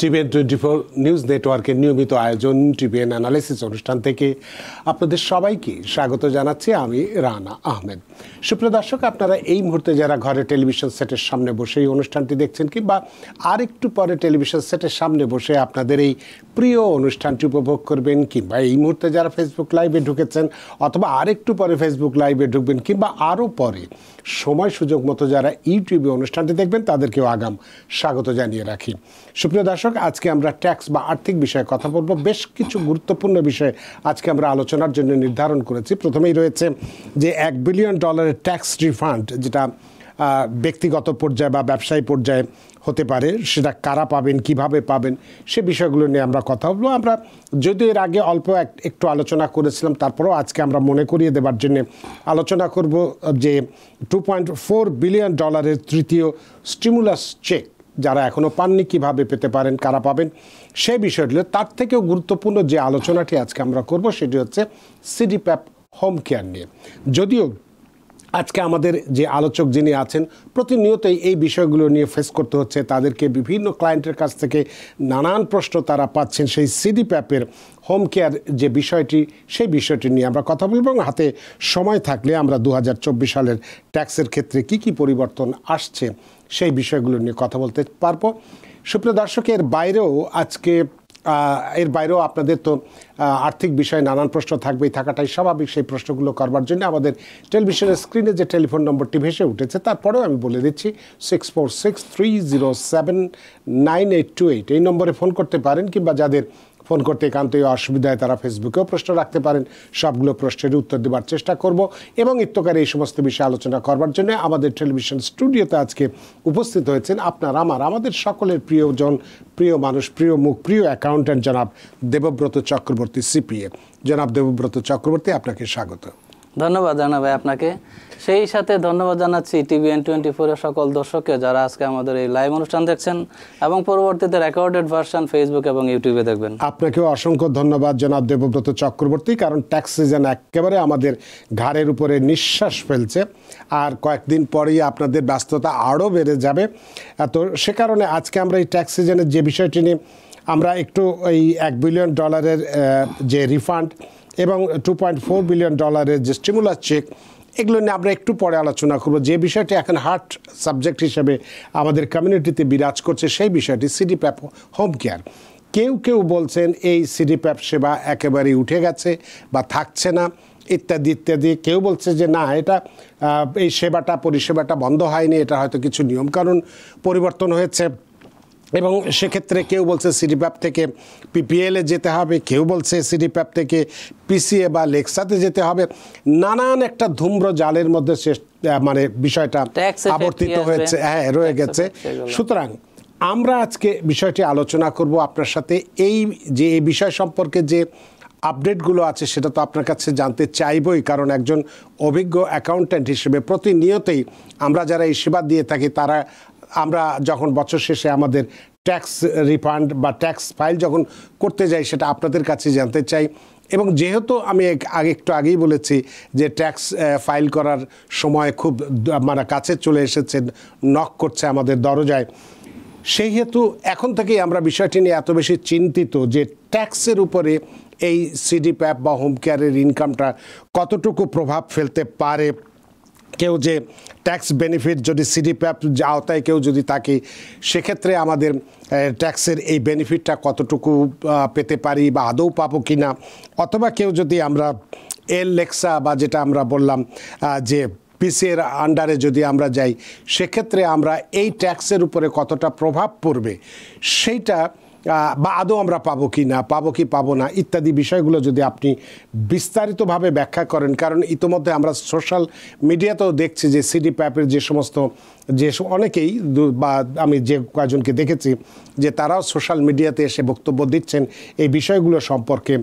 TVN 24 news নেটওয়ার্কের নিয়মিত আয়োজন টিভিএন অ্যানালিসিস অনুষ্ঠান থেকে আপনাদের সবাইকে স্বাগত জানাচ্ছি। আমি রানা আহমেদ। সুপ্রিয় দর্শক, আপনারা এই মুহূর্তে যারা ঘরে টেলিভিশন সেটের সামনে বসে এই অনুষ্ঠানটি দেখছেন কিংবা আরেকটু পরে টেলিভিশন সেটের সামনে বসে আপনাদের এই প্রিয় অনুষ্ঠানটি উপভোগ করবেন, কিংবা এই মুহূর্তে যারা ফেসবুক লাইভে ঢুকেছেন অথবা আরেকটু পরে ফেসবুক লাইভে ঢুকবেন, কিংবা আরও পরে সময় সুযোগ মতো যারা ইউটিউবে অনুষ্ঠানটি দেখবেন তাদেরকেও আগাম স্বাগত জানিয়ে রাখি। সুপ্রিয় দর্শক, আজকে আমরা ট্যাক্স বা আর্থিক বিষয়ে কথা বলবো। বেশ কিছু গুরুত্বপূর্ণ বিষয় আজকে আমরা আলোচনার জন্য নির্ধারণ করেছি। প্রথমেই রয়েছে যে $1 বিলিয়ন ট্যাক্স রিফান্ড, যেটা ব্যক্তিগত পর্যায়ে বা ব্যবসায়ী পর্যায়ে হতে পারে, সেটা কারা পাবেন, কিভাবে পাবেন, সে বিষয়গুলো নিয়ে আমরা কথা বলবো। আমরা যদিও এর আগে অল্প একটু আলোচনা করেছিলাম, তারপরেও আজকে আমরা মনে করিয়ে দেবার জন্য আলোচনা করব যে $2.4 বিলিয়ন তৃতীয় স্টিমুলাস চেক যারা এখনও পাননি কীভাবে পেতে পারেন, কারা পাবেন, সেই বিষয়গুলো। তার থেকেও গুরুত্বপূর্ণ যে আলোচনাটি আজকে আমরা করব সেটি হচ্ছে সিডিপ্যাপ হোম কেয়ার নিয়ে। যদিও আজকে আমাদের যে আলোচক যিনি আছেন প্রতিনিয়তই এই বিষয়গুলো নিয়ে ফেস করতে হচ্ছে, তাদেরকে বিভিন্ন ক্লায়েন্টের কাছ থেকে নানান প্রশ্ন তারা পাচ্ছেন সেই সিডিপ্যাপের হোম কেয়ার যে বিষয়টি, সেই বিষয়টি নিয়ে আমরা কথা বলব। এবং হাতে সময় থাকলে আমরা 2024 সালের ট্যাক্সের ক্ষেত্রে কি কি পরিবর্তন আসছে সেই বিষয়গুলো নিয়ে কথা বলতে পারবো। সুপ্রিয় দর্শক, এর বাইরেও আপনাদের তো আর্থিক বিষয়ে নানান প্রশ্ন থাকবেই, থাকাটাই স্বাভাবিক। সেই প্রশ্নগুলো করবার জন্য আমাদের টেলিভিশনের স্ক্রিনে যে টেলিফোন নম্বরটি ভেসে উঠেছে, তারপরেও আমি বলে দিচ্ছি 6463079828 এই নম্বরে ফোন করতে পারেন, কিংবা যাদের ফোন করতে একান্তই অসুবিধায় তারা ফেসবুকেও প্রশ্ন রাখতে পারেন। সবগুলো প্রশ্নের উত্তর দেওয়ার চেষ্টা করব। এবং ইত্যকারে এই সমস্ত বিষয়ে আলোচনা করবার জন্য আমাদের টেলিভিশন স্টুডিওতে আজকে উপস্থিত হয়েছেন আমাদের সকলের প্রিয়জন, প্রিয় মানুষ, প্রিয় মুখ, প্রিয় অ্যাকাউন্ট্যান্ট জনাব দেবব্রত চক্রবর্তী, সিপিএ। জনাব দেবব্রত চক্রবর্তী, আপনাকে স্বাগত। ধন্যবাদ ভাই আপনাকে। সেই সাথে ধন্যবাদ জানাচ্ছি টিভিএন 24 এর সকল দর্শককে যারা আজকে আমাদের এই লাইভ অনুষ্ঠান দেখছেন এবং পরবর্তীতে রেকর্ডেড ভার্সন ফেসবুক এবং ইউটিউবে দেখবেন। আপনাকেও অসংখ্য ধন্যবাদ জনাব দেবব্রত চক্রবর্তী, কারণ ট্যাক্স সিজন একেবারে আমাদের ঘাড়ের উপরে নিঃশ্বাস ফেলছে, আর কয়েকদিন পরেই আপনাদের ব্যস্ততা আরও বেড়ে যাবে। তো সে কারণে আজকে আমরা এই ট্যাক্স সিজনের যে বিষয়টি নিয়ে আমরা একটু এই $1 বিলিয়ন যে রিফান্ড এবং $2.4 বিলিয়ন যে স্টিমুলাস চেক, এগুলো নিয়ে আমরা একটু পরে আলোচনা করব। যে বিষয়টি এখন হার্ট সাবজেক্ট হিসেবে আমাদের কমিউনিটিতে বিরাজ করছে সেই বিষয়টি সিডিপ্যাপ হোম কেয়ার। কেউ বলছেন এই সিডিপ্যাপ সেবা একেবারেই উঠে গেছে বা থাকছে না, ইত্যাদি ইত্যাদি। কেউ বলছে যে না, এটা এই পরিষেবাটা বন্ধ হয়নি, এটা হয়তো কিছু নিয়মকানুন পরিবর্তন হয়েছে। এবং সেক্ষেত্রে কেউ বলছে সিডিপ্যাপ থেকে পিপিএলে যেতে হবে, কেউ বলছে সিডিপ্যাপ থেকে পিসিএ বা লেক্সাতে যেতে হবে। নানান একটা ধূম্র জালের মধ্যে বিষয়টা আবর্তিত হয়েছে, রয়ে গেছে। সুতরাং আমরা আজকে বিষয়টি আলোচনা করব আপনার সাথে। এই বিষয় সম্পর্কে যে আপডেটগুলো আছে সেটা তো আপনার কাছে জানতে চাইবই, কারণ একজন অভিজ্ঞ অ্যাকাউন্ট্যান্ট হিসেবে প্রতিনিয়তই আমরা যারা এই সেবা দিয়ে থাকি আমরা যখন বছর শেষে আমাদের ট্যাক্স রিফান্ড বা ট্যাক্স ফাইল যখন করতে যাই সেটা আপনাদের কাছে জানতে চাই। এবং যেহেতু আমি একটু আগেই বলেছি যে ট্যাক্স ফাইল করার সময় খুব কাছে চলে এসেছে, নক করছে আমাদের দরজায়, সেই হেতু এখন থেকেই আমরা বিষয়টি নিয়ে এত বেশি চিন্তিত যে ট্যাক্সের উপরে এই সিডিপ্যাপ বা হোম কেয়ারের ইনকামটা কতটুকু প্রভাব ফেলতে পারে। কেউ যে ট্যাক্স বেনিফিট যদি সিডিপ্যাপ আওতায় কেউ যদি থাকে, সেক্ষেত্রে আমাদের ট্যাক্সের এই বেনিফিটটা কতটুকু পেতে পারি বা আদৌ পাবো কি না, অথবা কেউ যদি আমরা লেক্সা বা যেটা আমরা বললাম যে পিসিএর আন্ডারে যদি আমরা যাই, সেক্ষেত্রে আমরা এই ট্যাক্সের উপরে কতটা প্রভাব পড়বে সেইটা, বা আদৌ আমরা পাবো কি না, পাবো না, ইত্যাদি বিষয়গুলো যদি আপনি বিস্তারিতভাবে ব্যাখ্যা করেন। কারণ ইতোমধ্যে আমরা সোশ্যাল মিডিয়াতেও দেখছি যে সিডিপ্যাপের অনেকেই, বা আমি যে কয়েকজনকে দেখেছি যে তারাও সোশ্যাল মিডিয়াতে এসে বক্তব্য দিচ্ছেন এই বিষয়গুলো সম্পর্কে,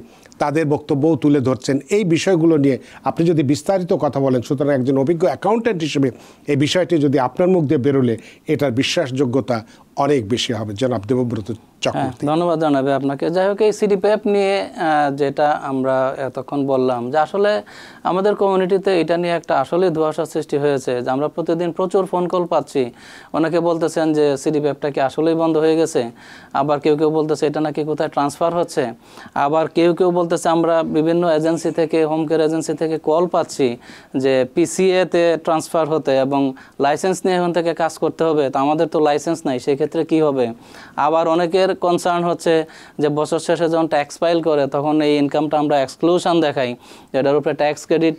তাদের বক্তব্যও তুলে ধরছেন। এই বিষয়গুলো নিয়ে আপনি যদি বিস্তারিত কথা বলেন, সুতরাং একজন অভিজ্ঞ অ্যাকাউন্ট্যান্ট হিসেবে এই বিষয়টি যদি আপনার মুখ দিয়ে বেরোলে এটার বিশ্বাসযোগ্যতা অনেক বেশি হবে। জনাব দেবব্রত চক্রবর্তী, ধন্যবাদ জানাবে আপনাকে। যাই হোক, এই সিডিপিএফ নিয়ে যেটা আমরা এতক্ষণ বললাম, যে আসলে আমাদের কমিউনিটিতে এটা নিয়ে একটা আসলে ধোঁয়াশা সৃষ্টি হয়েছে, যে আমরা প্রতিদিন প্রচুর ফোন কল পাচ্ছি। অনেকে বলতেছেন যে সিডিপিএফটা কি আসলেই বন্ধ হয়ে গেছে, আবার কেউ কেউ বলতেছে এটা নাকি কোথায় ট্রান্সফার হচ্ছে, আবার কেউ কেউ বলতেছে আমরা বিভিন্ন এজেন্সি থেকে, হোম কেয়ার এজেন্সি থেকে কল পাচ্ছি যে পিসিএতে ট্রান্সফার হতে এবং লাইসেন্স নিয়ে এখন থেকে কাজ করতে হবে। তো আমাদের তো লাইসেন্স নাই, সেক্ষেত্রে কি হবে? আবার অনেকের কনসার্ন হচ্ছে যে বছর শেষে যখন ট্যাক্স ফাইল করে তখন এই ইনকামটা আমরা এক্সক্লুশন দেখাই, যেটার উপরে ট্যাক্স ক্রেডিট,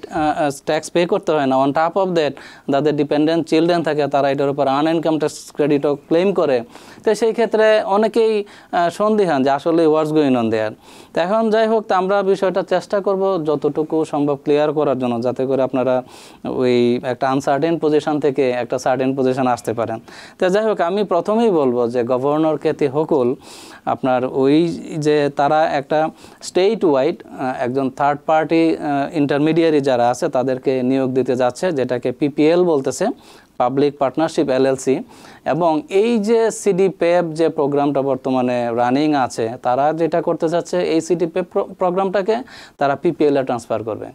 ট্যাক্স পে করতে হয় না। অন টপ অফ দ্যাট, যাদের ডিপেন্ডেন্ট চিলড্রেন থাকে তারা এটার উপর আনইনকাম ট্যাক্স ক্রেডিটও ক্লেম করে। তো সেই ক্ষেত্রে অনেকেই সন্দিহান যে আসলে হোয়াটস গোয়িং অন দেয়ার। তো এখন যাই হোক, তো আমরা বিষয়টা চেষ্টা করব যতটুকু সম্ভব ক্লিয়ার করার জন্য, যাতে করে আপনারা ওই একটা আনসার্টেন পজিশন থেকে একটা সার্টেন পজিশন আসতে পারেন। তো যাই হোক, আমি প্রথমেই বলবো যে গভর্নর কেতি হকুল আপনার ওই যে তারা একটা স্টেট ওয়াইড একজন থার্ড পার্টি ইন্টারমিডিয়ারি যারা আছে তাদেরকে নিয়োগ দিতে যাচ্ছে, যেটাকে পিপিএল বলতেছে, পাবলিক পার্টনারশিপ এলএলসি। এবং এই যে সিডিপিএফ যে প্রোগ্রামটা বর্তমানে রানিং আছে, তারা যেটা করতে চাচ্ছে এই সিডিপিএফ প্রোগ্রামটাকে তারা পিপিএল-এ ট্রান্সফার করবে।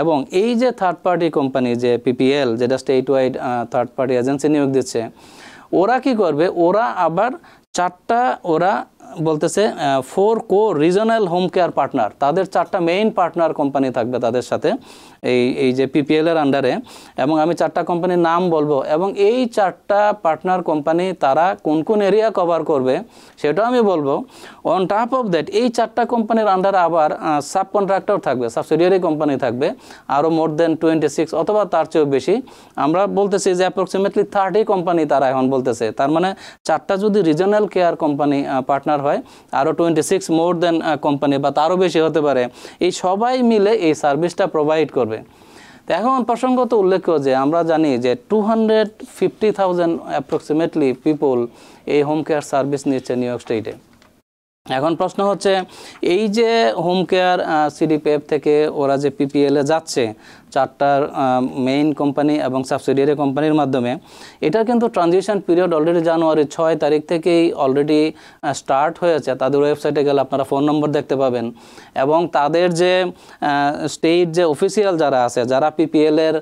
এবং এই যে থার্ড পার্টি কোম্পানি যে পিপিএল, যেটা state wide third party agency নিয়োগ দিচ্ছে, ওরা কি করবে? ওরা আবার চারটা, ওরা বলতেছে 4 core regional home care partner, তাদের 4টা মেইন পার্টনার কোম্পানি থাকবে তাদের সাথে এই যে পিপিএল-এর আন্ডারে। এবং আমি 4টা কোম্পানির নাম বলবো, এবং এই 4টা পার্টনার কোম্পানি তারা কোন কোন এরিয়া কভার করবে সেটাও আমি বলবো। অন টপ অফ দ্যাট, এই 4টা কোম্পানির আন্ডারে আবার সাব কন্ট্রাক্টর থাকবে, সাবসিডিয়ারি কোম্পানি থাকবে আরও মোর দেন 26 অথবা তার চেয়েও বেশি। আমরা বলতেছি যে অ্যাপ্রক্সিমেটলি 30 কোম্পানি তারা এখন বলতেছে। তার মানে 4টা যদি রিজনাল কেয়ার কোম্পানি পার্টনার হয়, আরও 26 মোর দেন কোম্পানি বা তারও বেশি হতে পারে, এই সবাই মিলে এই সার্ভিসটা প্রোভাইড করবে। তো এখন প্রসঙ্গত উল্লেখ্য যে আমরা জানি যে 250,000 অ্যাপ্রক্সিমেটলি পিপল এই হোম কেয়ার সার্ভিস নিচ্ছে নিউ ইয়র্ক স্টেটে। এখন প্রশ্ন হচ্ছে, এই যে হোম কেয়ার সিডিপিএফ থেকে ওরা যে পিপিএল-এ যাচ্ছে 4টার মেইন কোম্পানি এবং সাবসিডিয়ারি কোম্পানির মাধ্যমে, এটা কিন্তু ট্রানজিশন পিরিয়ড অলরেডি জানুয়ারি 6 তারিখ থেকেই অলরেডি স্টার্ট হয়েছে। তাদের ওয়েবসাইটে গেলে আপনারা ফোন নম্বর দেখতে পাবেন। এবং তাদের যে স্টেট যে অফিসিয়াল যারা আছে, যারা পিপিএল-এর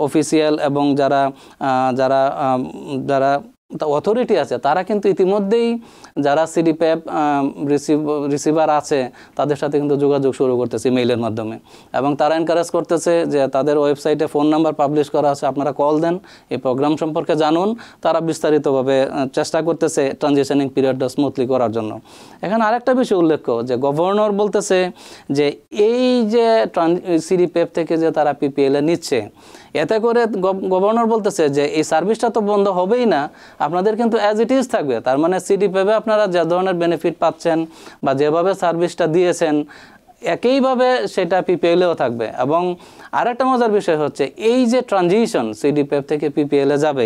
অফিসিয়াল এবং যারা যারা যারা অথরিটি আছে, তারা কিন্তু ইতিমধ্যেই যারা সিডিপিএফ রিসিভার আছে তাদের সাথে কিন্তু যোগাযোগ শুরু করতেছে মেইলের মাধ্যমে। এবং তারা এনকারেজ করতেছে যে তাদের ওয়েবসাইটে ফোন নাম্বার পাবলিশ করা আছে, আপনারা কল দেন, এই প্রোগ্রাম সম্পর্কে জানুন। তারা বিস্তারিতভাবে চেষ্টা করতেছে ট্রানজিশনিং পিরিয়ডটা স্মুথলি করার জন্য। এখানে আরেকটা বিষয় উল্লেখ্য যে গভর্নর বলতেছে যে এই যে সিডিপিএফ থেকে যে তারা পিপিএল-এ নিচ্ছে, এতে করে গভর্নর বলতেছে যে এই সার্ভিসটা তো বন্ধ হবেই না, আপনাদের কিন্তু অ্যাজ ইট ইজ থাকবে। তার মানে সিডিপিএফে আপনারা যে ধরনের বেনিফিট পাচ্ছেন বা যেভাবে সার্ভিসটা দিয়েছেন, একইভাবে সেটা পিপিএল-এও থাকবে। এবং আরেকটা মজার বিষয় হচ্ছে, এই যে ট্রানজিশন সিডিপিএফ থেকে পিপিএল-এ যাবে,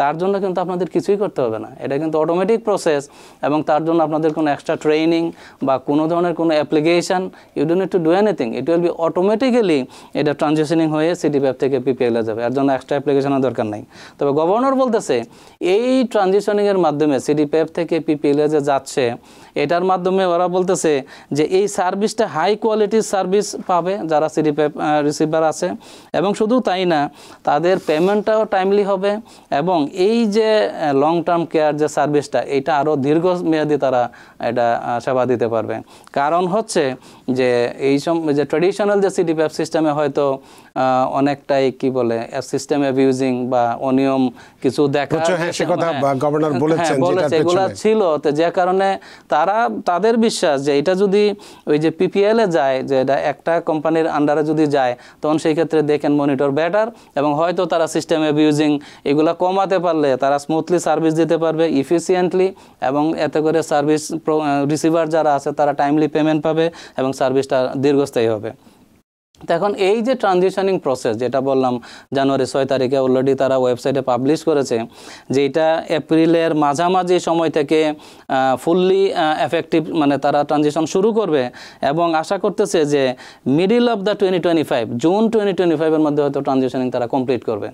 তার জন্য কিন্তু আপনাদের কিছুই করতে হবে না, এটা কিন্তু অটোমেটিক প্রসেস। এবং তার জন্য আপনাদের কোনো এক্সট্রা ট্রেনিং বা কোনো ধরনের কোনো application, you don't need to do anything, it will be automatically এটা ট্রানজিশনিং হয়ে সিডিপিএফ থেকে পিপিএল-এ যাবে, এর জন্য এক্সট্রা অ্যাপ্লিকেশনের দরকার নেই। তবে গভর্নর বলতেছে এই ট্রানজিশনিংয়ের মাধ্যমে সিডিপিএফ থেকে পিপিএল-এ যে যাচ্ছে, এটার মাধ্যমে ওরা বলতেছে যে এই সার্ভিসটা হাই কোয়ালিটির সার্ভিস পাবে যারা সিডিপিএফ রিসিভার আছে। এবং শুধু তাই না, তাদের পেমেন্টটাও টাইমলি হবে। এবং এই যে লং টার্ম কেয়ার যে সার্ভিসটা, এটা আরও দীর্ঘমেয়াদী তারা এটা সেবা দিতে পারবে। কারণ হচ্ছে যে এই যে ট্র্যাডিশনাল যে সিডিপিএফ সিস্টেমে হয়তো অনেকটাই কি বলে সিস্টেম অ্যাবিউজিং বা অনিয়ম কিছু দেখা এগুলো ছিল। তো যে কারণে তাদের বিশ্বাস যে এটা যদি ওই যে পিপিএল-এ যায়, যে এটা একটা কোম্পানির আন্ডারে যদি যায়, তখন সেই ক্ষেত্রে দে ক্যান মনিটর বেটার। এবং হয়তো তারা সিস্টেম অ্যাবিউজিং এগুলো কমাতে পারলে তারা স্মুথলি সার্ভিস দিতে পারবে ইফিসিয়েন্টলি। এবং এতে করে সার্ভিস রিসিভার যারা আছে তারা টাইমলি পেমেন্ট পাবে এবং সার্ভিসটা দীর্ঘস্থায়ী হবে। এখন এই যে ট্রানজিশনিং প্রসেস যেটা বললাম জানুয়ারি 6 তারিখে অলরেডি তারা ওয়েবসাইটে পাবলিশ করেছে, যে এটা এপ্রিলের মাঝামাঝি সময় থেকে ফুললি এফেক্টিভ মানে তারা ট্রানজিশন শুরু করবে। এবং আশা করতেছে যে মিডল অফ দ্য 2025 জুন 2025-এর মধ্যে হয়তো ট্রানজিশনিং তারা কমপ্লিট করবে।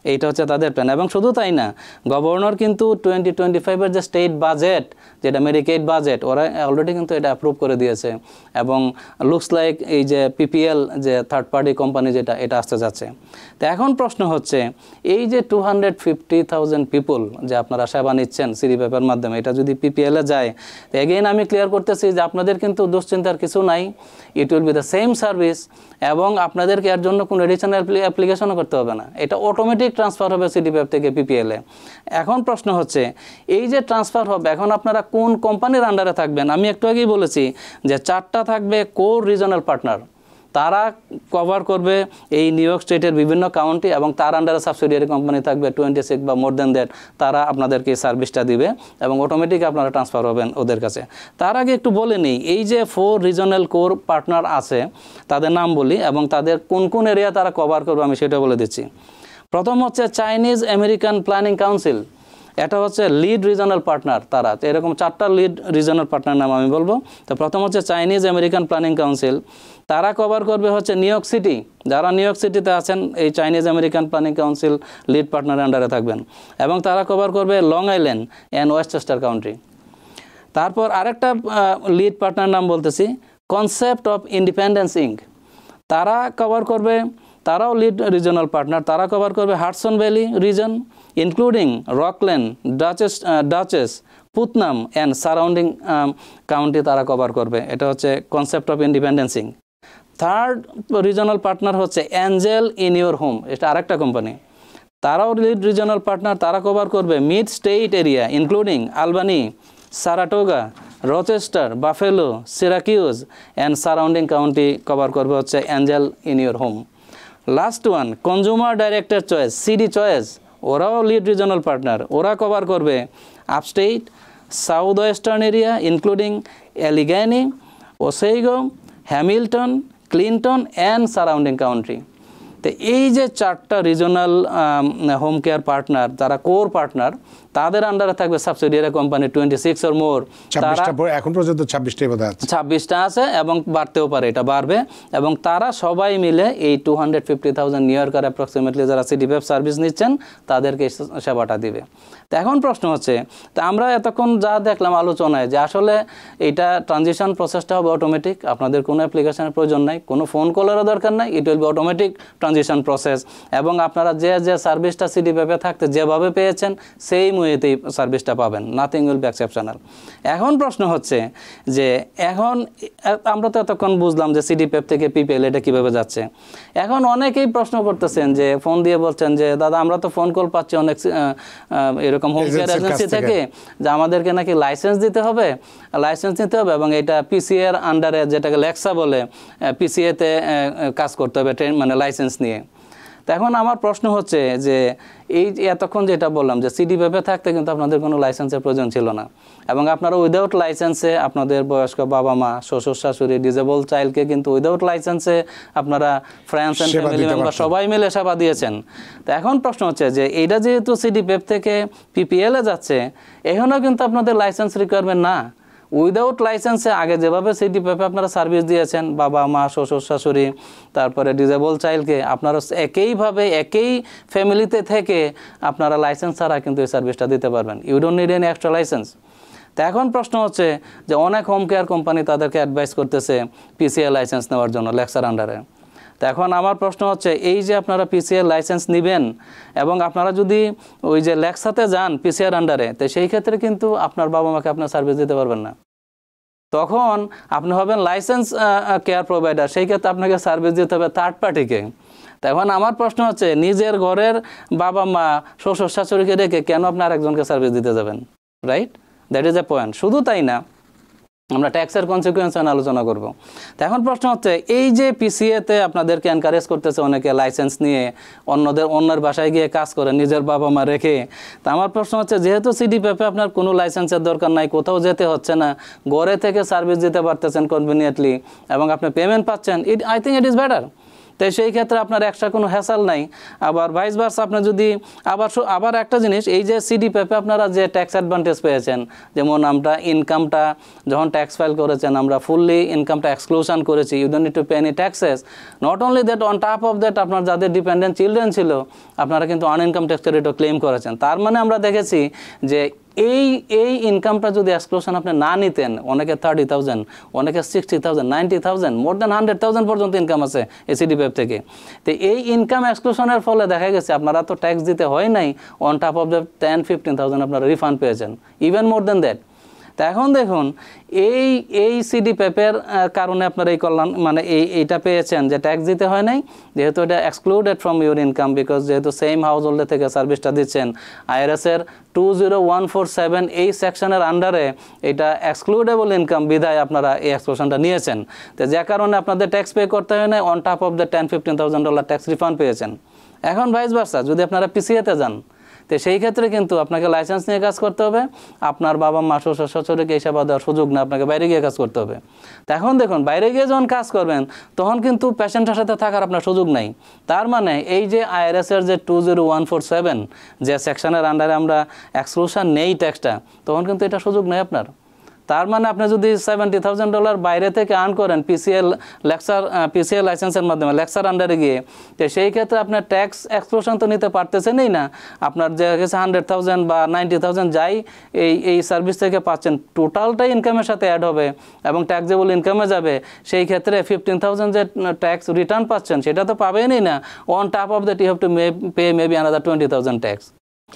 এইটা হচ্ছে তাদের প্ল্যান। এবং শুধু তাই না, গভর্নর কিন্তু 2025-এর যে স্টেট বাজেট, যেটা মেডিকেড বাজেট, ওরা অলরেডি কিন্তু এটা অ্যাপ্রুভ করে দিয়েছে। এবং লুকস লাইক এই যে পিপিএল, যে থার্ড পার্টি কোম্পানি, যেটা এটা আসতে যাচ্ছে। তো এখন প্রশ্ন হচ্ছে, এই যে 250,000 পিপল যে আপনারা সেবা নিচ্ছেন সিডিপিএফের মাধ্যমে, এটা যদি পিপিএলে যায়, তো এগেইন আমি ক্লিয়ার করতেছি যে আপনাদের কিন্তু দুশ্চিন্তার কিছু নাই। ইট will B the same service, এবং আপনাদেরকে এর জন্য কোনো এডিশনাল অ্যাপ্লিকেশনও করতে হবে না। এটা অটোমেটিক ট্রান্সফার হবে সিডিপিএফ থেকে পিপিএলে। এখন প্রশ্ন হচ্ছে, এই যে ট্রান্সফার হবে, এখন আপনারা কোন কোম্পানির আন্ডারে থাকবেন? আমি একটু আগেই বলেছি যে 4টা থাকবে কোর রিজনাল পার্টনার, তারা কভার করবে এই নিউ ইয়র্ক স্টেটের বিভিন্ন কাউন্টি, এবং তার আন্ডারে সাবসিডিয়ারি কোম্পানি থাকবে 26 বা মোর দেন দ্যাট, তারা আপনাদেরকে এই সার্ভিসটা দিবে এবং অটোমেটিক আপনারা ট্রান্সফার হবেন ওদের কাছে। তার আগে একটু বলে নিই, এই যে 4 রিজনাল কোর পার্টনার আছে, তাদের নাম বলি এবং তাদের কোন কোন এরিয়া তারা কভার করবে আমি সেটা বলে দিচ্ছি। প্রথম হচ্ছে চাইনিজ আমেরিকান প্ল্যানিং কাউন্সিল, এটা হচ্ছে লিড রিজনাল পার্টনার। তারা এরকম 4টা লিড রিজনাল পার্টনার নাম আমি বলবো। তো প্রথম হচ্ছে চাইনিজ আমেরিকান প্ল্যানিং কাউন্সিল, তারা কভার করবে হচ্ছে নিউ ইয়র্ক সিটি। যারা নিউ ইয়র্ক সিটিতে আছেন, এই Chinese American planning council lead পার্টনারের আন্ডারে থাকবেন, এবং তারা কভার করবে Long Island and Westchester County. তারপর আরেকটা লিড পার্টনার নাম বলতেছি, কনসেপ্ট অফ ইন্ডিপেন্ডেন্স ইঙ্ক, তারা কভার করবে, তারাও লিড রিজনাল পার্টনার, তারা কভার করবে Hudson Valley region including Rockland, Dutchess, Putnam and surrounding county তারা কভার করবে। এটা হচ্ছে concept of independence Inc. Third regional partner হচ্ছে অ্যাঞ্জেল ইন ইউর হোম, এটা আরেকটা কোম্পানি, তারাও লিড রিজনাল পার্টনার, তারা কভার করবে mid state area including Albany, Saratoga, Rochester, Buffalo, Syracuse and surrounding county cover করবে হচ্ছে Angel in your home. Last one consumer director choice, CD choice, ওরাও lead regional partner, ওরা cover করবে upstate, south western area including Allegany, Oswego, Hamilton, Clinton and surrounding country. তো এই যে 4টা regional home care partner, তারা core partner, তাদের আন্ডারে থাকবে সাবসিডিয়ারি কোম্পানি 26 or more। এখন পর্যন্ত 26টা আছে এবং বাড়তেও পারে, এটা বাড়বে। এবং তারা সবাই মিলে এই 250,000 নিউ ইয়র্কার অ্যাপ্রক্সিমেটলি যারা সিডিপিএফ সার্ভিস নিচ্ছেন, তাদেরকে সেবাটা দিবে। তো এখন প্রশ্ন হচ্ছে, তো আমরা এতক্ষণ যা দেখলাম আলোচনায়, যে আসলে এইটা ট্রানজিশন প্রসেসটা হবে অটোমেটিক, আপনাদের কোনো অ্যাপ্লিকেশনের প্রয়োজন নাই, কোনো ফোন কলেরও দরকার নাই, ইট will be automatic transition process. এবং আপনারা যে সার্ভিসটা সিডিপিএফে থাকতে যেভাবে পেয়েছেন, সেই ওয়েতেই সার্ভিসটা পাবেন, নাথিং উইল বি এক্সেপশনাল। এখন প্রশ্ন হচ্ছে যে, এখন আমরা তো এতক্ষণ বুঝলাম যে সিডিপিএফ থেকে পিপিএল এটা কীভাবে যাচ্ছে। এখন অনেকেই প্রশ্ন করতেছেন, যে ফোন দিয়ে বলছেন যে দাদা আমরা তো ফোন কল পাচ্ছি অনেক এরকম হোম কেয়ার এজেন্সি থেকে, যে আমাদেরকে নাকি লাইসেন্স দিতে হবে, এবং এটা পিসিএর আন্ডারে, যেটাকে লেক্সা বলে, পিসিএতে কাজ করতে হবে, মানে লাইসেন্স নিয়ে। তো এখন আমার প্রশ্ন হচ্ছে যে, এই এতক্ষণ যেটা বললাম যে সিডিপিএফে থাকতে কিন্তু আপনাদের কোনো লাইসেন্সের প্রয়োজন ছিল না, এবং আপনারা উইদাউট লাইসেন্সে আপনাদের বয়স্ক বাবা মা, শ্বশুর শাশুড়ি, ডিজেবল চাইল্ডকে কিন্তু উইদাউট লাইসেন্সে আপনারা ফ্রেন্ডস অ্যান্ড ফ্যামিলি মেম্বার সবাই মিলে সেবা দিয়েছেন। তো এখন প্রশ্ন হচ্ছে যে, এইটা যেহেতু সিডিপিএফ থেকে পিপিএলে যাচ্ছে, এখানেও কিন্তু আপনাদের লাইসেন্স রিকোয়ারমেন্ট না। উইদাউট লাইসেন্সে আগে যেভাবে সিডিপিএফে আপনারা সার্ভিস দিয়েছেন বাবা মা, শ্বশুর শাশুড়ি, তারপরে ডিজেবল চাইল্ডকে, আপনারা একইভাবে একই ফ্যামিলিতে থেকে আপনারা লাইসেন্স ছাড়া কিন্তু এই সার্ভিসটা দিতে পারবেন। You don't need any extra license. তো এখন প্রশ্ন হচ্ছে যে, অনেক হোম কেয়ার কোম্পানি তাদেরকে অ্যাডভাইস করতেছে পিসিএ লাইসেন্স নেওয়ার জন্য লেক্সার আন্ডারে। তো এখন আমার প্রশ্ন হচ্ছে, এই যে আপনারা পিসিআর লাইসেন্স নেবেন, এবং আপনারা যদি ওই যে লেক্সাতে যান পিসিআর আন্ডারে, তো সেই ক্ষেত্রে কিন্তু আপনার বাবা মাকে আপনার সার্ভিস দিতে পারবেন না। তখন আপনি হবেন লাইসেন্স কেয়ার প্রোভাইডার, সেই ক্ষেত্রে আপনাকে সার্ভিস দিতে হবে থার্ড পার্টিকে। তখন আমার প্রশ্ন হচ্ছে, নিজের ঘরের বাবা মা, শ্বশুর শাশুড়িকে রেখে কেন আপনি আরেকজনকে সার্ভিস দিতে যাবেন? Right, that is a point. শুধু তাই না, আমরা ট্যাক্সের কনসিকুয়েন্স নিয়ে আলোচনা করব। তো এখন প্রশ্ন হচ্ছে, এই যে পিসিএতে আপনাদেরকে এনকারেজ করতেছে অনেকে লাইসেন্স নিয়ে অন্যের বাসায় গিয়ে কাজ করে নিজের বাবা মা রেখে। তো আমার প্রশ্ন হচ্ছে, যেহেতু সিডিপিএফে আপনার কোনো লাইসেন্সের দরকার নাই, কোথাও যেতে হচ্ছে না, ঘরে থেকে সার্ভিস দিতে পারতেছেন কনভিনিয়েন্টলি, এবং আপনি পেমেন্ট পাচ্ছেন, I think it is better. তাই সেই ক্ষেত্রে আপনার এক্সট্রা কোনো হ্যাসাল নাই। আবার ভাইস ভার্সা আপনি যদি আবার একটা জিনিস, এই যে সিডিপিএফে আপনারা যে ট্যাক্স অ্যাডভান্টেজ পেয়েছেন, যেমন আমরা ইনকামটা যখন ট্যাক্স ফাইল করেছেন আমরা ফুললি ইনকামটা এক্সক্লুশন করেছি, you don't need to pay any taxes. Not only that, on top of that আপনার যাদের ডিপেন্ডেন্ট চিলড্রেন ছিল আপনারা কিন্তু আনইনকাম ট্যাক্স ক্রেডিটও ক্লেম করেছেন। তার মানে আমরা দেখেছি যে এই ইনকামটা যদি এক্সক্লুশন আপনি না নিতেন, অনেকে 30,000, অনেকে 60,000, 90,000, মোর দ্যান 100,000 পর্যন্ত ইনকাম আছে এসিডিপিএফ থেকে। তো এই ইনকাম এক্সক্লুশনের ফলে দেখা গেছে আপনারা তো ট্যাক্স দিতে হয় নাই, অন টপ অফ দ্য 10-15,000 আপনারা রিফান্ড পেয়েছেন, ইভেন মোর দ্যান দ্যাট। তা এখন দেখুন এই সিডিপিএফের কারণে আপনারা এই কল্যাণ মানে এইটা পেয়েছেন যে ট্যাক্স দিতে হয় নাই, যেহেতু এটা excluded from your income, because যেহেতু সেম হাউস হোল্ডে থেকে সার্ভিসটা দিচ্ছেন। আইআরএসের 20147 এই সেকশনের আন্ডারে এটা এক্সক্লুডেবল ইনকাম বিধায় আপনারা এই এক্সক্লুশনটা নিয়েছেন। তো যে কারণে আপনাদের ট্যাক্স পে করতে হয় না, on top of the $10-15,000 tax refund পেয়েছেন। এখন ভাইস ভার্সা যদি আপনারা পিসিএতে যান, তো সেই ক্ষেত্রে কিন্তু আপনাকে লাইসেন্স নিয়ে কাজ করতে হবে, আপনার বাবা মা শ্বশুর শাশুড়িকে এই সেবা দেওয়ার সুযোগ না, আপনাকে বাইরে গিয়ে কাজ করতে হবে। তো এখন দেখুন বাইরে গিয়ে যখন কাজ করবেন তখন কিন্তু পেশেন্টের সাথে থাকার আপনার সুযোগ নাই। তার মানে এই যে আইআরএসের যে 20147 যে সেকশনের আন্ডারে আমরা এক্সক্লুশন নেই ট্যাক্সটা, তখন কিন্তু এটা সুযোগ নেই আপনার। তার মানে আপনি যদি $70,000 বাইরে থেকে আর্ন করেন পিসিএল লাইসেন্সের মাধ্যমে লেকচার আন্ডারে গিয়ে, তো সেই ক্ষেত্রে আপনার ট্যাক্স এক্সক্লুশন তো নিতে পারতেছেনই না। আপনার যে 100,000 বা 90,000 যাই এই সার্ভিস থেকে পাচ্ছেন, টোটালটাই ইনকামের সাথে অ্যাড হবে এবং ট্যাক্সেবল ইনকামে যাবে। সেই ক্ষেত্রে 15,000 যে ট্যাক্স রিটার্ন পাচ্ছেন সেটা তো পাবেনই না, on top of that you have to pay maybe another 20,000 tax.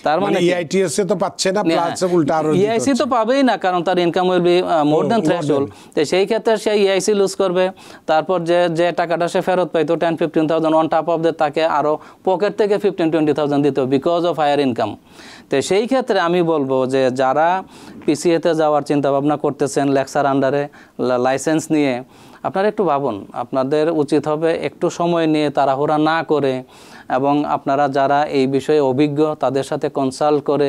তার মানে ইআইটিএস তো পাচ্ছে না, প্লাস উল্টা আরো ইআইসি তো পাবেই না, কারণ তার income will be more than threshold. তো সেই ক্ষেত্রে সে ইআইসি লুজ করবে। তারপর যে টাকাটা সে ফেরত পাইতো 10-15,000, অন টপ অফ দ্যাট তাকে আরো পকেট থেকে 15-20,000 দিত বিকজ অফ হায়ার ইনকাম। তো সেই ক্ষেত্রে আমি বলবো যে যারা পিসিএতে যাওয়ার চিন্তা ভাবনা করতেছেন লেকচার আন্ডারে লাইসেন্স নিয়ে, আপনারা একটু ভাবুন। আপনাদের উচিত হবে একটু সময় নিয়ে তাড়াহুড়া না করে, এবং আপনারা যারা এই বিষয়ে অভিজ্ঞ তাদের সাথে কনসাল্ট করে,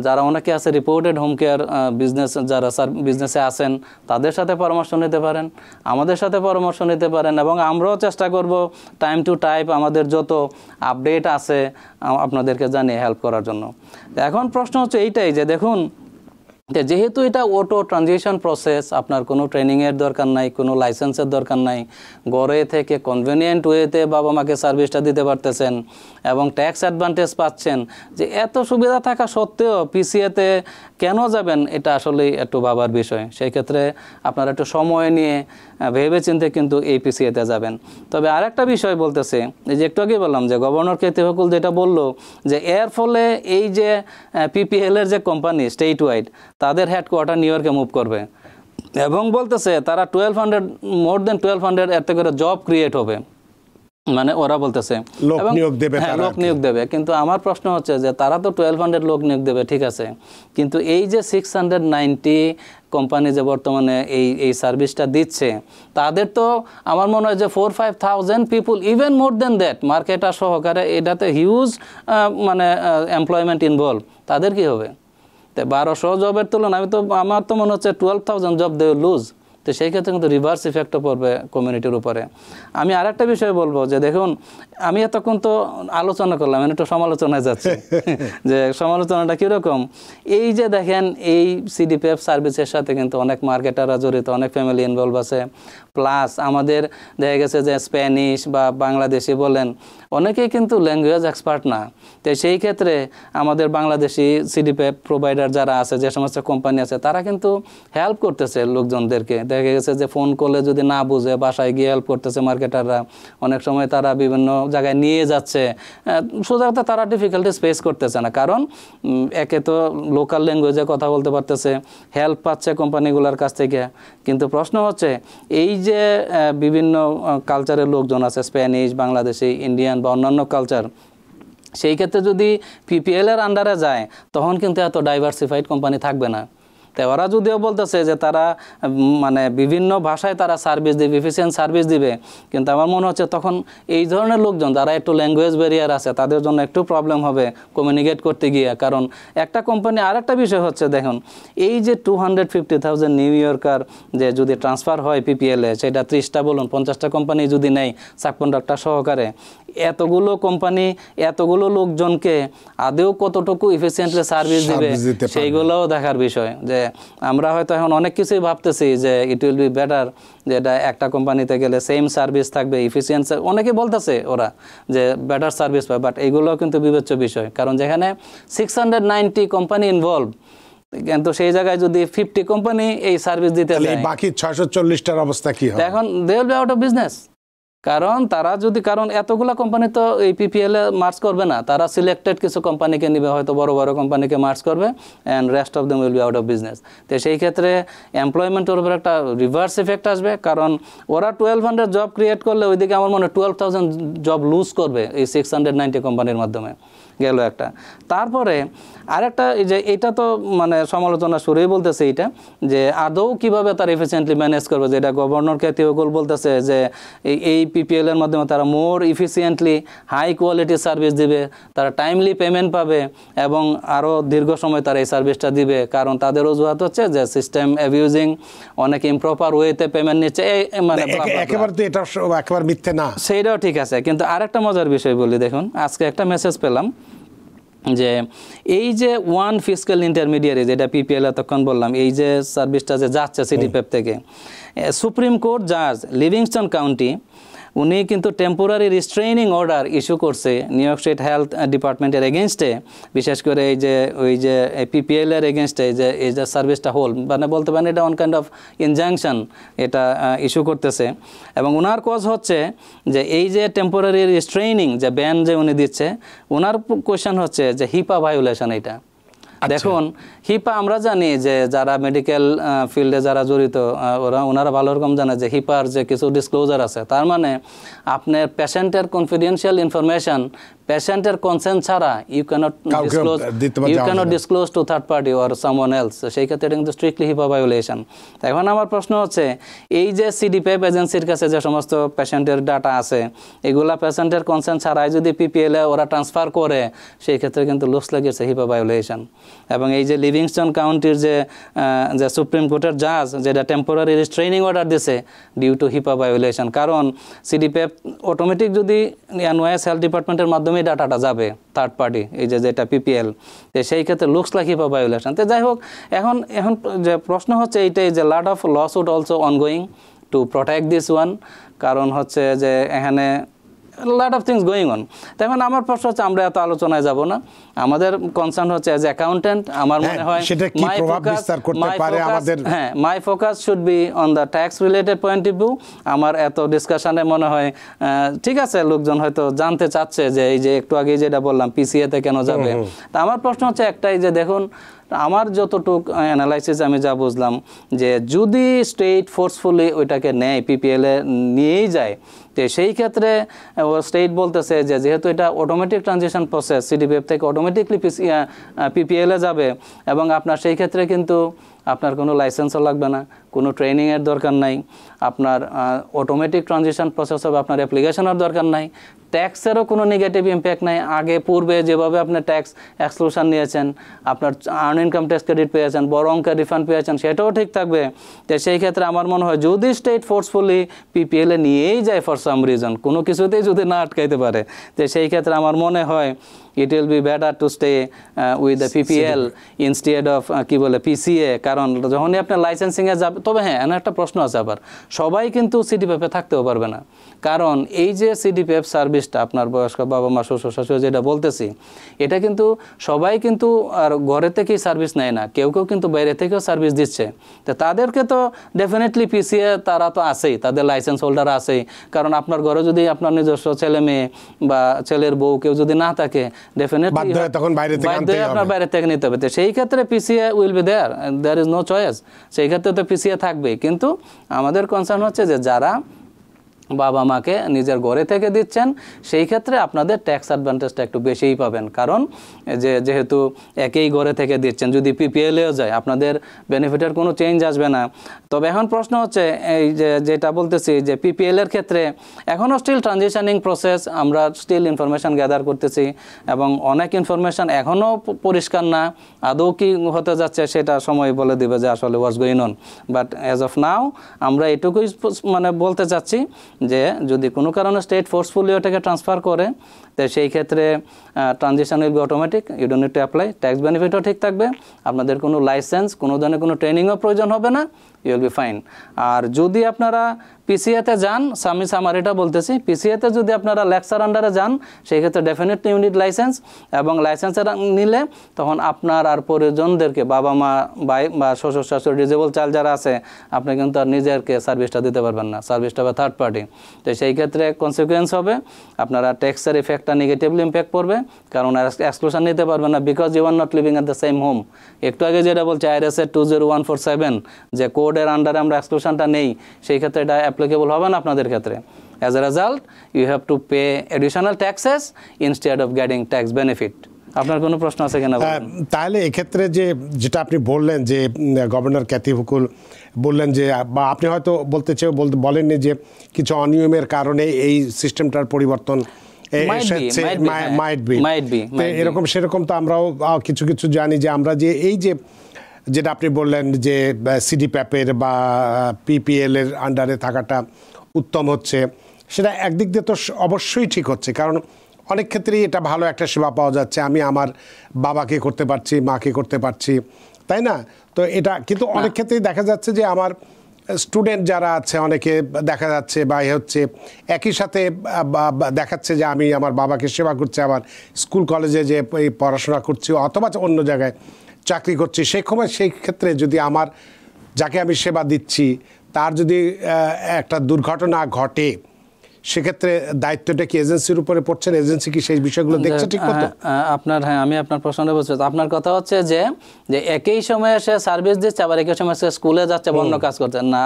যারা অনেকে আছে রিপোর্টেড হোম কেয়ার বিজনেস, যারা বিজনেসে আছেন তাদের সাথে পরামর্শ নিতে পারেন, আমাদের সাথে পরামর্শ নিতে পারেন, এবং আমরাও চেষ্টা করব টাইম টু টাইম আমাদের যত আপডেট আছে আপনাদেরকে জানিয়ে হেল্প করার জন্য। এখন প্রশ্ন হচ্ছে এইটাই যে দেখুন, যেহেতু এটা অটো ট্রানজিশন প্রসেস, আপনার কোনো ট্রেনিংয়ের দরকার নাই, কোনো লাইসেন্সের দরকার নাই, ঘরে থেকে কনভেনিয়েন্ট ওয়েতে বাবা মাকে সার্ভিসটা দিতে পারতেছেন এবং ট্যাক্স অ্যাডভান্টেজ পাচ্ছেন, যে এত সুবিধা থাকা সত্ত্বেও পিসিএতে কেন যাবেন, এটা আসলেই একটু ভাবার বিষয়। সেই ক্ষেত্রে আপনারা একটু সময় নিয়ে ভেবে চিন্তে কিন্তু এই পিসিএতে যাবেন। তবে আরেকটা বিষয় বলতেছে, এই যে একটু আগে বললাম যে গভর্নর কেতি হকুল যেটা বললো যে এর ফলে এই যে পিপিএলের যে কোম্পানি স্টেট ওয়াইড, তাদের হেডকোয়ার্টার নিউ ইয়র্কে মুভ করবে, এবং বলতেছে তারা 1200 মোর দেন 1200 এর থেকে জব ক্রিয়েট হবে, মানে ওরা বলতেছে লোক নিয়োগ দেবে। কিন্তু আমার প্রশ্ন হচ্ছে যে তারা তো 1200 লোক নিয়োগ দেবে, ঠিক আছে, কিন্তু এই যে 690 কোম্পানি যে বর্তমানে এই সার্ভিসটা দিচ্ছে, তাদের তো আমার মনে হয় যে 4-5,000 people, even more than that, marketer সহকারে এটাতে হিউজ মানে এমপ্লয়মেন্ট ইনভলভ, তাদের কি হবে? তো 1200 জবের তুলনায় আমার তো মনে হচ্ছে 12,000 জব দে লুজ। তো সেই ক্ষেত্রে কিন্তু রিভার্স ইফেক্টও পড়বে কমিউনিটির উপরে। আমি আরেকটা বিষয় বলবো যে দেখুন, আমি এতক্ষণ তো আলোচনা করলাম, একটু সমালোচনায় যাচ্ছে যে সমালোচনাটা কীরকম। এই যে দেখেন এই সিডিপিএফ সার্ভিসের সাথে কিন্তু অনেক মার্কেটাররা জড়িত, অনেক ফ্যামিলি ইনভলভ আছে, প্লাস আমাদের দেখা গেছে যে স্প্যানিশ বা বাংলাদেশি বলেন, অনেকেই কিন্তু ল্যাঙ্গুয়েজ এক্সপার্ট না। তো সেই ক্ষেত্রে আমাদের বাংলাদেশি সিডিপিএফ প্রোভাইডার যারা আছে, যে সমস্ত কোম্পানি আছে, তারা কিন্তু হেল্প করতেছে লোকজনদেরকে। দেখা গেছে যে ফোন করলে যদি না বুঝে বাসায় গিয়ে হেল্প করতেছে মার্কেটাররা, অনেক সময় তারা বিভিন্ন জায়গায় নিয়ে যাচ্ছে, সোজা কথা তারা ডিফিকাল্টিস ফেস করতেছে না, কারণ একে তো লোকাল ল্যাঙ্গুয়েজে কথা বলতে পারতেছে, হেল্প পাচ্ছে কোম্পানিগুলোর কাছ থেকে। কিন্তু প্রশ্ন হচ্ছে এই যে বিভিন্ন কালচারের লোকজন আছে, স্প্যানিশ, বাংলাদেশি, ইন্ডিয়ান বা অন্যান্য কালচার, সেই ক্ষেত্রে যদি পিপিএল এর আন্ডারে যায় তখন কিন্তু এত ডাইভার্সিফাইড কোম্পানি থাকবে না। তো ওরা যদিও বলতেছে যে তারা মানে বিভিন্ন ভাষায় তারা সার্ভিস দিবে, এফিসিয়েন্ট সার্ভিস দিবে, কিন্তু আমার মনে হচ্ছে তখন এই ধরনের লোকজন যারা একটু ল্যাঙ্গুয়েজ ব্যারিয়ার আছে তাদের জন্য একটু প্রবলেম হবে কমিউনিকেট করতে গিয়ে। কারণ একটা কোম্পানি, আর একটা বিষয় হচ্ছে দেখুন, এই যে 250,000 নিউ ইয়র্কার যে যদি ট্রান্সফার হয় পিপিএলে, সেটা 30টা বলুন 50টা কোম্পানি যদি নেয় সাবকন্ট্রাক্টর সহকারে, এতগুলো কোম্পানি এতগুলো লোকজনকে আদেও কতটুকু ইফিসিয়েন্টলি সার্ভিস দিবে সেইগুলোও দেখার বিষয়। যে আমরা হয়তো এখন অনেক কিছুই ভাবতেছি যে ইট উইল বি বেটার, যেটা একটা কোম্পানিতে গেলে সেম সার্ভিস থাকবে, ইফিসিয়েন্সি অনেকে বলতেছে ওরা যে বেটার সার্ভিস পায়, বাট এইগুলোও কিন্তু বিবেচ্য বিষয়। কারণ যেখানে 690 কোম্পানি ইনভলভ, কিন্তু সেই জায়গায় যদি 50 কোম্পানি এই সার্ভিস দিতে যায়, বাকি 640টার অবস্থা কি হবে? এখন they will be out of business. কারণ তারা যদি, কারণ এতগুলা কোম্পানি তো এই পিপিএল এ মার্চ করবে না, তারা সিলেক্টেড কিছু কোম্পানিকে নিবে, হয়তো বড় বড় কোম্পানিকে মার্চ করবে, and rest of them will be out of business. তো সেই ক্ষেত্রে এমপ্লয়মেন্টের উপর একটা রিভার্স ইফেক্ট আসবে, কারণ ওরা 1200 জব ক্রিয়েট করলে ওইদিকে আমার মনে হয় 12,000 জব লুজ করবে এই 690 কোম্পানির মাধ্যমে গেল একটা। তারপরে আরেকটা, এই যে এটা তো মানে সমালোচনা শুরুই বলতেছে এইটা, যে আদৌ কিভাবে তারা এফিসিয়েন্টলি ম্যানেজ করবে, যেটা গভর্নর খ্যাতি ওগুল বলতেছে যে এই পিপিএল এর মাধ্যমে তারা মোর ইফিসিয়েন্টলি হাই কোয়ালিটি সার্ভিস দিবে, তারা টাইমলি পেমেন্ট পাবে এবং আরও দীর্ঘ সময় তারা এই সার্ভিসটা দিবে। কারণ তাদের অজুহাত হচ্ছে যে সিস্টেম অ্যাবিউজিং, অনেক ইমপ্রপার ওয়েতে পেমেন্ট নিচ্ছে, মানে একেবারে তো এটা একেবারে মিথ্যে না, সেইটাও ঠিক আছে। কিন্তু আরেকটা মজার বিষয় বলি, দেখুন আজকে একটা মেসেজ পেলাম যে এই যে ওয়ান ফিসক্যাল ইন্টারমিডিয়ারি, যেটা পিপিএল এতক্ষণ বললাম, এই যে সার্ভিসটা যে যাচ্ছে সিডিপিএফ থেকে, সুপ্রিম কোর্ট জাজ লিভিংস্টন কাউন্টি উনি কিন্তু টেম্পোরারি রিস্ট্রেইনিং অর্ডার ইস্যু করছে নিউ ইয়র্ক স্টেট হেলথ ডিপার্টমেন্টের এগেনস্টে, বিশেষ করে ওই যে পিপিএল এর এগেনস্টে এই যে সার্ভিসটা হোল, মানে বলতে পারেন এটা অন কাইন্ড অফ ইনজাংশন এটা ইস্যু করতেছে। এবং ওনার কজ হচ্ছে যে এই যে টেম্পোরারি রিস্ট্রেইনিং যে ব্যান যে উনি দিচ্ছে, ওনার কোয়েশ্চেন হচ্ছে যে হিপা ভায়োলেশন। এটা দেখুন, হিপা আমরা জানি যে যারা মেডিকেল ফিল্ডে যারা জড়িত ওনারা ভালো রকম জানে যে হিপার যে কিছু ডিসক্লোজার আছে, তার মানে আপনার পেশেন্টের কনফিডেন্সিয়াল ইনফরমেশন পেশেন্টের কনসেন্ট ছাড়া you cannot disclose to third party or someone else. সেই ক্ষেত্রে এটা কিন্তু স্ট্রিক্টলি হিপা ভায়োলেশন। এখন আমার প্রশ্ন হচ্ছে, এই যে সিডিপিএফ এজেন্সির কাছে যে সমস্ত পেশেন্টের ডাটা আছে, এগুলা পেশেন্টের কনসেন্ট ছাড়াই যদি পিপিএল এ ওরা ট্রান্সফার করে, সেই ক্ষেত্রে কিন্তু লুকস লাগেছে হিপা ভায়োলেশন। এবং এই যে লিভিংস্টন কাউন্টির যে সুপ্রিম কোর্টের জাজ যেটা টেম্পোরারি রিস্ট্রেইনিং অর্ডার দিছে ডিউ টু হিপা ভায়োলেশন, কারণ সিডিপিএফ অটোমেটিক যদি এনওয়াইএস হেলথ ডিপার্টমেন্টের মাধ্যমে ডাটাটা যাবে থার্ড পার্টি, এই যে যেটা পিপিএল, সেই ক্ষেত্রে লুকস লাইক হিপা ভায়োলেশন। তো যাই হোক, এখন যে প্রশ্ন হচ্ছে এইটাই যে lot of lawsuit also ongoing to protect this one, কারণ হচ্ছে যে এখানে lot of things going on. তখন আমার প্রশ্ন হচ্ছে, আমরা এত আলোচনায় যাব না, আমাদের কনসার্ন হচ্ছে অ্যাজ অ্যাকাউন্টেন্ট আমার মনে হয় মাই focus should be on the tax related point of view. আমার এত ডিসকাশনে মনে হয় ঠিক আছে, লোকজন হয়তো জানতে চাচ্ছে যে এই যে একটু আগে যেটা বললাম পিসিএতে কেন যাবে। তা আমার প্রশ্ন হচ্ছে একটাই, যে দেখুন আমার যতটুক অ্যানালাইসিস আমি যা বুঝলাম, যে যদি স্টেট ফোর্সফুলি ওইটাকে নেয়, পিপিএল এ নিয়েই যায়, তো সেই ক্ষেত্রে স্টেট বলতেছে যে যেহেতু এটা অটোমেটিক ট্রানজিশন প্রসেস, সিডিপিএফ থেকে অটোমেটিকলি পিপিএল এ যাবে, এবং আপনার সেই ক্ষেত্রে কিন্তু আপনার কোনো লাইসেন্সও লাগবে না, কোনো ট্রেনিংয়ের দরকার নাই, আপনার অটোমেটিক ট্রানজিশন প্রসেস হবে, আপনার অ্যাপ্লিকেশনের দরকার নাই, ট্যাক্সেরও কোনো নেগেটিভ ইম্প্যাক্ট নাই। আগে পূর্বে যেভাবে আপনি ট্যাক্স এক্সক্লুশন নিয়েছেন, আপনার আর্ন ইনকাম ট্যাক্স ক্রেডিট পেয়েছেন, বড় অঙ্কের রিফান্ড পেয়েছেন, সেটাও ঠিক থাকবে। তো সেই ক্ষেত্রে আমার মনে হয় যদি স্টেট ফোর্সফুলি পিপিএল এ নিয়েই যায় ফর সাম রিজন, কোনো কিছুতেই যদি না আটকাইতে পারে, তো সেই ক্ষেত্রে আমার মনে হয় it will be better to stay with the PPL instead of কি বলে PCA। কারণ যখনই আপনার লাইসেন্সিংয়ে যাবে, তবে হ্যাঁ এমন একটা প্রশ্ন আছে, আবার সবাই কিন্তু সিডিপিএফে থাকতেও পারবে না, কারণ এই যে সিডিপিএফ সার্ভিসটা আপনার বয়স্ক বাবা মা শ্বশুর শাশুড়ি যেটা বলতেছি, এটা কিন্তু সবাই কিন্তু আর ঘরে থেকেই সার্ভিস নেয় না, কেউ কেউ কিন্তু বাইরে থেকেও সার্ভিস দিচ্ছে। তো তাদেরকে তো ডেফিনেটলি পিসিএ তারা তো আছেই, তাদের লাইসেন্স হোল্ডার আছেই, কারণ আপনার ঘরে যদি আপনার নিজস্ব ছেলে মেয়ে বা ছেলের বউ কেউ যদি না থাকে, ডেফিনেটলি আপনার বাইরে থেকে নিতে হবে। সেই ক্ষেত্রে PCA will be there is no choice, সেই ক্ষেত্রে তো পিসিএ থাকবে। কিন্তু আমাদের কনসার্ন হচ্ছে যে যারা বাবা মাকে নিজের ঘরে থেকে দিচ্ছেন, সেই ক্ষেত্রে আপনাদের ট্যাক্স অ্যাডভান্টেজটা একটু বেশিই পাবেন। কারণ যেহেতু একই ঘরে থেকে দিচ্ছেন, যদি পিপিএলেও যায় আপনাদের বেনিফিটের কোনো চেঞ্জ আসবে না। তবে এখন প্রশ্ন হচ্ছে এই যেটা বলতেছি যে পিপিএল এর ক্ষেত্রে এখনও স্টিল ট্রানজিশনিং প্রসেস, আমরা স্টিল ইনফরমেশান গ্যাদার করতেছি এবং অনেক ইনফরমেশান এখনও পরিষ্কার না, আদৌ কি হতে যাচ্ছে সেটা সময় বলে দিবে যে আসলে what's going on. But as of now আমরা এটুকুই মানে বলতে চাচ্ছি যে যদি কোনো কারণে স্টেট ফোর্সফুলি ওটাকে ট্রান্সফার করে, তো সেই ক্ষেত্রে transition will be automatic, you don't need to apply, tax বেনিফিটও ঠিক থাকবে, আপনাদের কোনো লাইসেন্স, কোনো ধরনের কোনো ট্রেনিংও প্রয়োজন হবে না, ইউ উইল বি ফাইন। আর যদি আপনারা পিসিএতে যান, আমি সামারিটা বলতেছি, পিসিএতে যদি আপনারা লেকচার আন্ডারে যান, সেই ক্ষেত্রে ডেফিনেটলি ইউনিট লাইসেন্স, এবং লাইসেন্সের নিলে তখন আপনার আর পরিজনদেরকে, বাবা মা বা শ্বশুর শাশুড়ি, ডিজেবল চাইল্ড যারা আছে, আপনি কিন্তু আর নিজেরকে সার্ভিসটা দিতে পারবেন না, সার্ভিসটা হবে থার্ড পার্টি। তো সেই ক্ষেত্রে কনসিকুয়েন্স হবে আপনারা ট্যাক্সের ইফেক্টটা নেগেটিভলি ইম্প্যাক্ট করবে, কারণ এক্সক্লুশন নিতে পারবেন না, because you are not living at the same home. একটু আগে যেটা বলছে IRS 20147 যে কোডের আন্ডারে আমরা এক্সক্লুশনটা নেই, সেই ক্ষেত্রে এটা অ্যাপ্লিকেবল হবে না আপনাদের ক্ষেত্রে। As a result you have to pay additional taxes instead of getting tax benefit. আপনার কোনো প্রশ্ন আছে কিনা? তাহলে এক্ষেত্রে যেটা আপনি বললেন যে গভর্নর ক্যাথি হুকুল বললেন যে, বা আপনি হয়তো বলেননি যে কিছু অনিয়মের কারণে এই সিস্টেমটার পরিবর্তন এরকম সেরকম তো আমরাও কিছু কিছু জানি যে আমরা যে এই যেটা আপনি বললেন যে সিডিপ্যাপের বা পিপিএল এর আন্ডারে থাকাটা উত্তম হচ্ছে, সেটা একদিক দিয়ে তো অবশ্যই ঠিক হচ্ছে, কারণ অনেক ক্ষেত্রেই এটা ভালো একটা সেবা পাওয়া যাচ্ছে, আমি আমার বাবাকে করতে পারছি, মাকে করতে পারছি, তাই না? তো এটা কিন্তু অনেক ক্ষেত্রেই দেখা যাচ্ছে যে আমার স্টুডেন্ট যারা আছে অনেকে দেখা যাচ্ছে বা হচ্ছে একই সাথে দেখাচ্ছে যে আমি আমার বাবাকে সেবা করছি, আবার স্কুল কলেজে যে পড়াশোনা করছি অথবা অন্য জায়গায় চাকরি করছি, সেই ক্ষেত্রে যদি আমার যাকে আমি সেবা দিচ্ছি তার যদি একটা দুর্ঘটনা ঘটে, সেক্ষেত্রে দায়িত্বটা কি এজেন্সির উপরে পড়ছে? এজেন্সি কি সেই বিষয়গুলো দেখছে ঠিক মতো? আমি আপনার প্রশ্নটা বলছি, আপনার কথা হচ্ছে যে একই সময়ে সে সার্ভিস দিচ্ছে, আবার একই সময় সে স্কুলে যাচ্ছে, অন্য কাজ করছে না,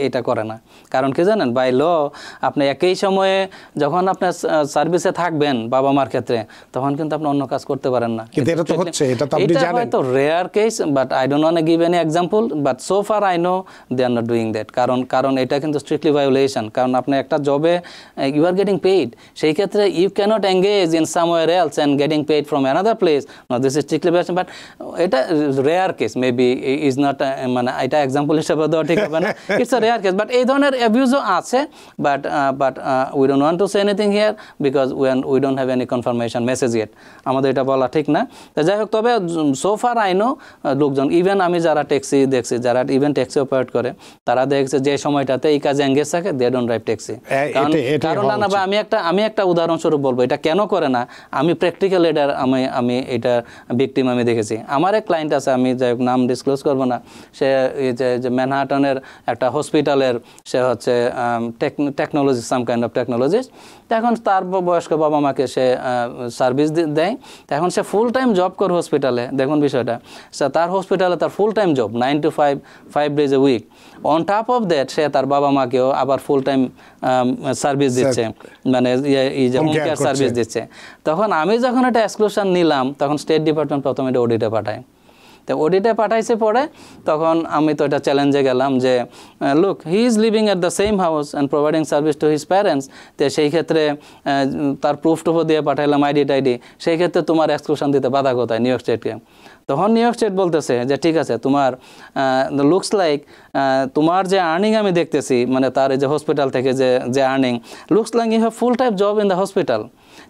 এইটা করে না। কারণ কি জানেন, বাই ল আপনি একই সময়ে যখন আপনার সার্ভিসে থাকবেন বাবা মার ক্ষেত্রে, তখন কিন্তু আপনি অন্য কাজ করতে পারেন না। কিন্তু এটা তো হচ্ছে, এটা তো আপনি জানেন। হয়তো rare case, but I don't want to give any example, but so far I know they are not doing that. কারণ এটা কিন্তু স্ট্রিক্টলি ভায়োলেশন, কারণ আপনি একটা জবে you are getting paid, সেই ক্ষেত্রে you cannot engage in somewhere else and getting paid from another place. No, this is strictly violation, but এটা rare case, maybe is not মানে এটা এক্সাম্পল হিসেবে দেওয়া ঠিক হবে না, it's a rare case, but এই ধরনের অ্যাবিউজও আছে, but we don't want to say anything here because we don't have any confirmation message yet, আমাদের এটা বলা ঠিক না। তো যাই হোক, তবে so far I know লোকজন, ইভেন আমি যারা ট্যাক্সি দেখছি, যারা ইভেন ট্যাক্সি অপারেট করে, তারা দেখছে যে সময়টাতে এই কাজে এঙ্গেজ থাকে, they don't drive taxi। কারণ না ভাই, আমি একটা উদাহরণস্বরূপ বলবো এটা কেন করে না, আমি প্র্যাকটিক্যাল এটার আমি এটা ভিকটিম আমি দেখেছি। আমার এক ক্লায়েন্ট আছে, আমি যাই হোক নাম ডিসক্লোজ করবো না, সে যে ম্যানহাটনের একটা হসপিটালের সে হচ্ছে technology, some kind of technologist. এখন তার বয়স্ক বাবা মাকে সে সার্ভিস দেয়, এখন সে ফুল টাইম জব করে হসপিটালে। দেখুন বিষয়টা, তার হসপিটালে তার full time job, 9 to 5 days a week। On top of that সে তার বাবা মাকেও আবার ফুল টাইম সার্ভিস দিচ্ছে, মানে এই যে হোম কেয়ার সার্ভিস দিচ্ছে। তখন আমি যখন এটা এক্সক্লুশন নিলাম, তখন স্টেট ডিপার্টমেন্ট প্রথমে এটা অডিটে পাঠায়। তো অডিটে পাঠাইছে পরে, তখন আমি তো এটা চ্যালেঞ্জে গেলাম যে look, he is living at the same house and providing service to his parents. তো সেই ক্ষেত্রে তার প্রুফ টুফও দিয়ে পাঠাইলাম, আইডি, সেই ক্ষেত্রে তোমার এক্সক্লুশন দিতে বাধা কোথায়? নিউ ইয়র্ক স্টেটকে। তখন নিউ ইয়র্ক স্টেট বলতেছে যে ঠিক আছে, তোমার লুকস লাইক তোমার যে আর্নিং আমি দেখতেছি, মানে তার এই যে হসপিটাল থেকে যে earning, looks like you have full time job in the hospital.